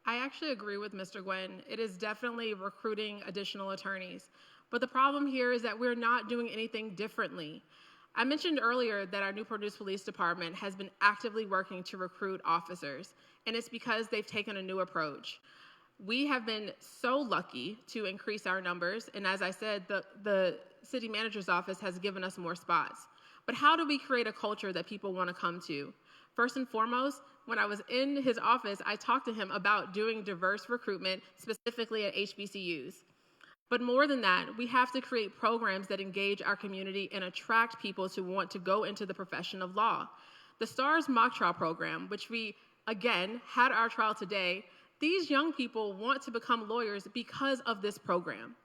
I actually agree with Mr. Gwynn. It is definitely recruiting additional attorneys. But the problem here is that we're not doing anything differently. I mentioned earlier that our Newport News Police Department has been actively working to recruit officers, and it's because they've taken a new approach. We have been so lucky to increase our numbers, and as I said, the city manager's office has given us more spots. But how do we create a culture that people want to come to? First and foremost, when I was in his office, I talked to him about doing diverse recruitment, specifically at HBCUs. But more than that, we have to create programs that engage our community and attract people to want to go into the profession of law. The STARS mock trial program, which we, again, had our trial today, these young people want to become lawyers because of this program.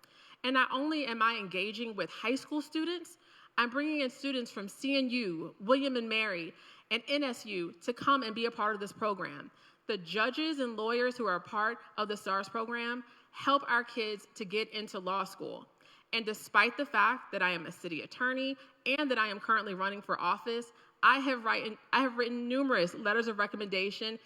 And not only am I engaging with high school students, I'm bringing in students from CNU, William and Mary, and NSU to come and be a part of this program. The judges and lawyers who are a part of the STARS program help our kids to get into law school. And despite the fact that I am a city attorney and that I am currently running for office, I have written numerous letters of recommendation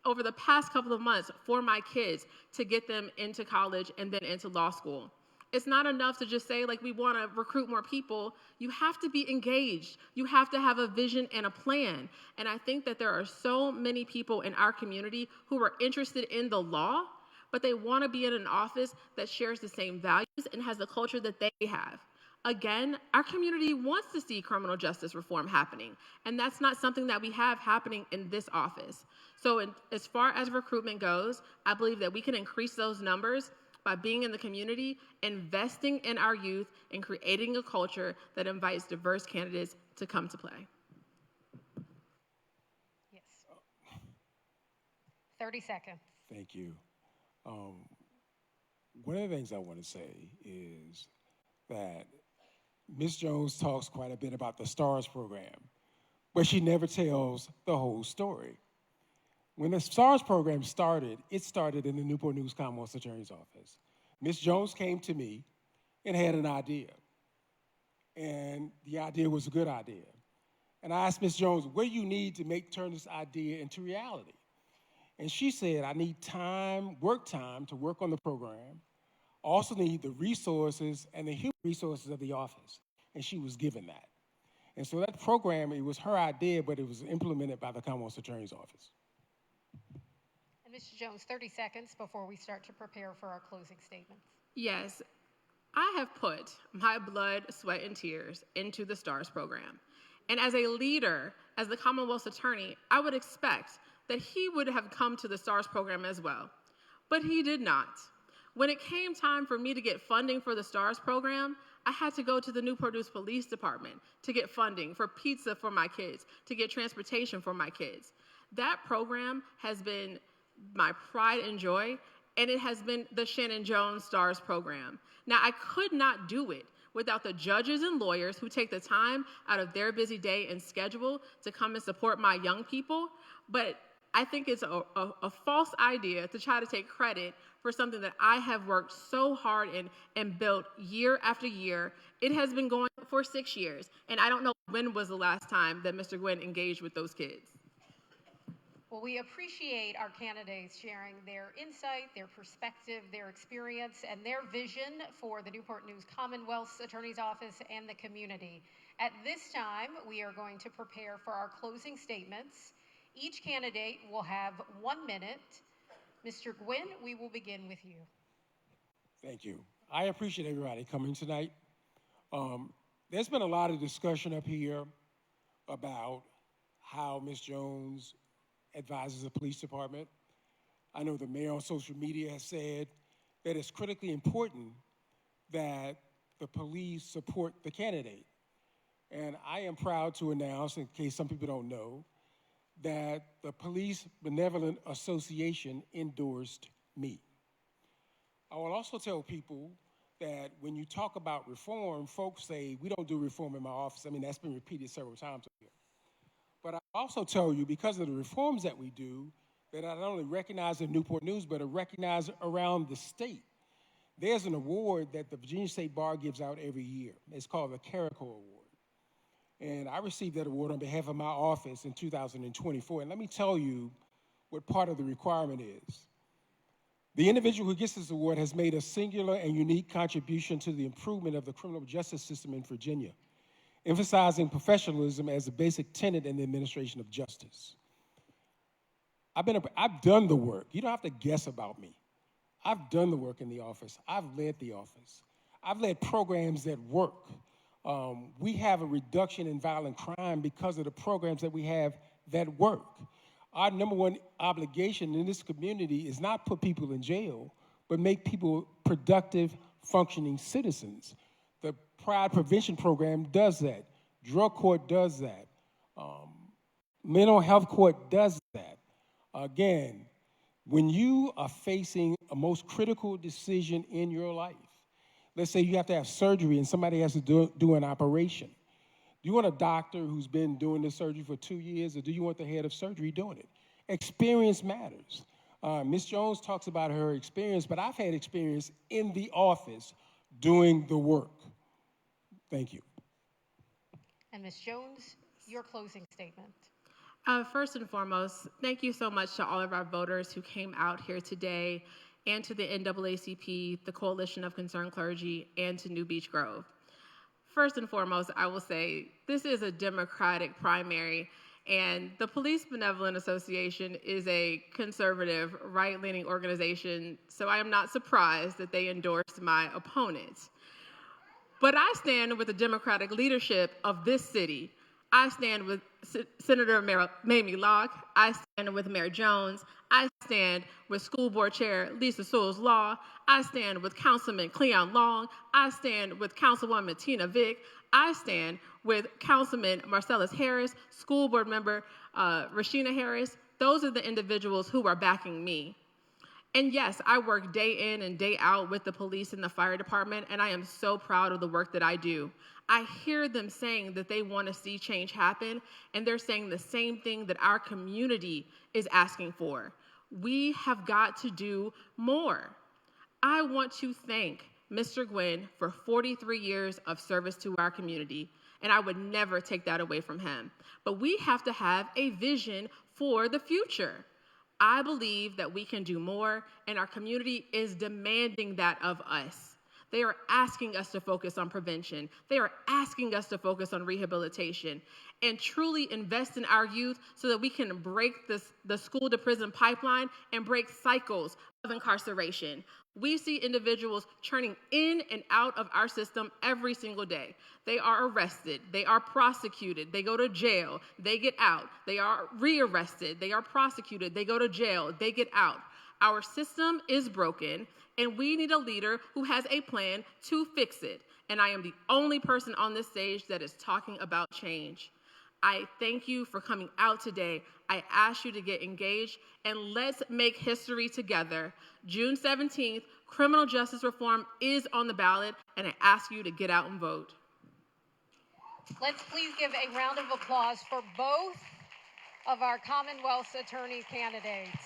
over the past couple of months for my kids to get them into college and then into law school. It's not enough to just say, like, we want to recruit more people. You have to be engaged. You have to have a vision and a plan. And I think that there are so many people in our community who are interested in the law, but they want to be in an office that shares the same values and has the culture that they have. Again, our community wants to see criminal justice reform happening, and that's not something that we have happening in this office. So as far as recruitment goes, I believe that we can increase those numbers by being in the community, investing in our youth, and creating a culture that invites diverse candidates to come to play. Yes. 30 seconds. Thank you. One of the things I want to say is that Ms. Jones talks quite a bit about the STARS program, but she never tells the whole story. When the STARS program started, it started in the Newport News Commonwealth Attorney's office. Ms. Jones came to me and had an idea, and the idea was a good idea. And I asked Ms. Jones, what do you need to turn this idea into reality? And she said, I need time to work on the program. I also need the resources and the human resources of the office. And she was given that. And so that program, it was her idea, but it was implemented by the Commonwealth Attorney's office. And Mr. Jones, 30 seconds before we start to prepare for our closing statements. Yes, I have put my blood, sweat, and tears into the STARS program. And as a leader, as the Commonwealth's attorney, I would expect that he would have come to the STARS program as well. But he did not. When it came time for me to get funding for the STARS program, I had to go to the Newport News Police Department to get funding for pizza for my kids, to get transportation for my kids. That program has been my pride and joy, and it has been the Shannon Jones STARS program. Now, I could not do it without the judges and lawyers who take the time out of their busy day and schedule to come and support my young people, but I think it's a false idea to try to take credit for something that I have worked so hard in and built year after year. It has been going for 6 years, and I don't know when was the last time that Mr. Gwynn engaged with those kids. Well, we appreciate our candidates sharing their insight, their perspective, their experience, and their vision for the Newport News Commonwealth's Attorney's Office and the community. At this time, we are going to prepare for our closing statements. Each candidate will have 1 minute. Mr. Gwynn, we will begin with you. Thank you. I appreciate everybody coming tonight. There's been a lot of discussion up here about how Ms. Jones advises the police department. I know the mayor on social media has said that it's critically important that the police support the candidate. And I am proud to announce, in case some people don't know, that the Police Benevolent Association endorsed me. I will also tell people that when you talk about reform, folks say, we don't do reform in my office. I mean, that's been repeated several times here. But I also tell you, because of the reforms that we do, that I not only recognize in Newport News, but are recognized around the state. There's an award that the Virginia State Bar gives out every year. It's called the Carico Award. And I received that award on behalf of my office in 2024. And let me tell you what part of the requirement is. The individual who gets this award has made a singular and unique contribution to the improvement of the criminal justice system in Virginia, emphasizing professionalism as a basic tenet in the administration of justice. I've done the work. You don't have to guess about me. I've done the work in the office. I've led the office. I've led programs that work. We have a reduction in violent crime because of the programs that we have that work. Our number one obligation in this community is not put people in jail, but make people productive, functioning citizens. The Pride Prevention Program does that. Drug court does that. Mental health court does that. Again, when you are facing a most critical decision in your life, let's say you have to have surgery and somebody has to do an operation, Do you want a doctor who's been doing this surgery for 2 years, or do you want the head of surgery doing it? Experience matters. Ms. Jones talks about her experience, but I've had experience in the office doing the work. Thank you. And Ms. Jones, your closing statement. First and foremost, thank you so much to all of our voters who came out here today, and to the NAACP, the Coalition of Concerned Clergy, and to New Beach Grove. First and foremost, I will say this is a Democratic primary, and the Police Benevolent Association is a conservative, right-leaning organization, so I am not surprised that they endorsed my opponent. But I stand with the Democratic leadership of this city. I stand with Senator Mamie Locke. I stand with Mayor Jones. I stand with School Board Chair Lisa Sewell-Law. I stand with Councilman Cleon Long. I stand with Councilwoman Tina Vick. I stand with Councilman Marcellus Harris, School Board Member Rashina Harris. Those are the individuals who are backing me. And yes, I work day in and day out with the police and the fire department, and I am so proud of the work that I do. I hear them saying that they want to see change happen, and they're saying the same thing that our community is asking for. We have got to do more. I want to thank Mr. Gwynn for 43 years of service to our community, and I would never take that away from him. But we have to have a vision for the future. I believe that we can do more, and our community is demanding that of us. They are asking us to focus on prevention. They are asking us to focus on rehabilitation and truly invest in our youth so that we can break the school-to-prison pipeline and break cycles of incarceration. We see individuals churning in and out of our system every single day. They are arrested, they are prosecuted, they go to jail, they get out, they are rearrested, they are prosecuted, they go to jail, they get out. Our system is broken, and we need a leader who has a plan to fix it. And I am the only person on this stage that is talking about change. I thank you for coming out today. I ask you to get engaged, and let's make history together. June 17th, criminal justice reform is on the ballot, and I ask you to get out and vote. Let's please give a round of applause for both of our Commonwealth Attorney candidates.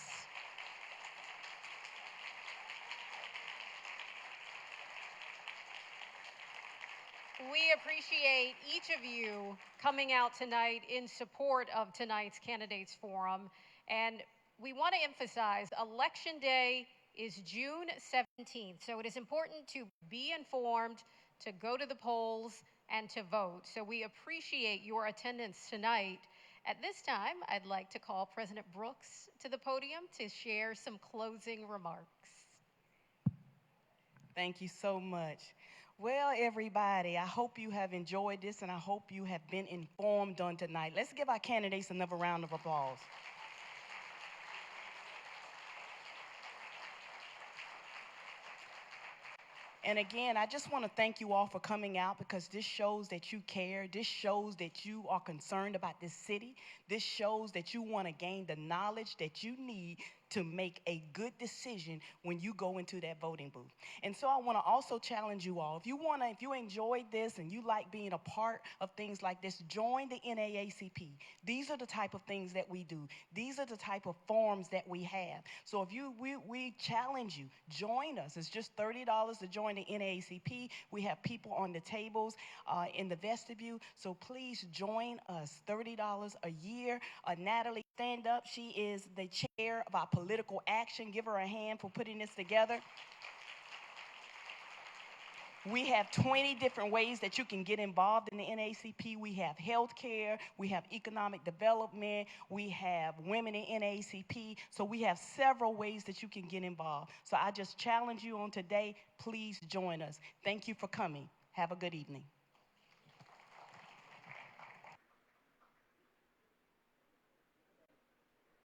We appreciate each of you coming out tonight in support of tonight's Candidates Forum. And we want to emphasize Election Day is June 17th. So it is important to be informed, to go to the polls, and to vote. So we appreciate your attendance tonight. At this time, I'd like to call President Brooks to the podium to share some closing remarks. Thank you so much. Well, everybody, I hope you have enjoyed this, and I hope you have been informed on tonight. Let's give our candidates another round of applause. And again, I just want to thank you all for coming out, because this shows that you care. This shows that you are concerned about this city. This shows that you want to gain the knowledge that you need to make a good decision when you go into that voting booth. And so I want to also challenge you all. If you enjoyed this and you like being a part of things like this, join the NAACP. These are the type of things that we do. These are the type of forums that we have. So if we challenge you, join us. It's just $30 to join the NAACP. We have people on the tables in the vestibule. So please join us. $30 a year. Natalie, stand up. She is the chair of our political action. Give her a hand for putting this together. We have 20 different ways that you can get involved in the NAACP. We have healthcare, we have economic development, we have women in NAACP. So we have several ways that you can get involved. So I just challenge you on today, please join us. Thank you for coming. Have a good evening.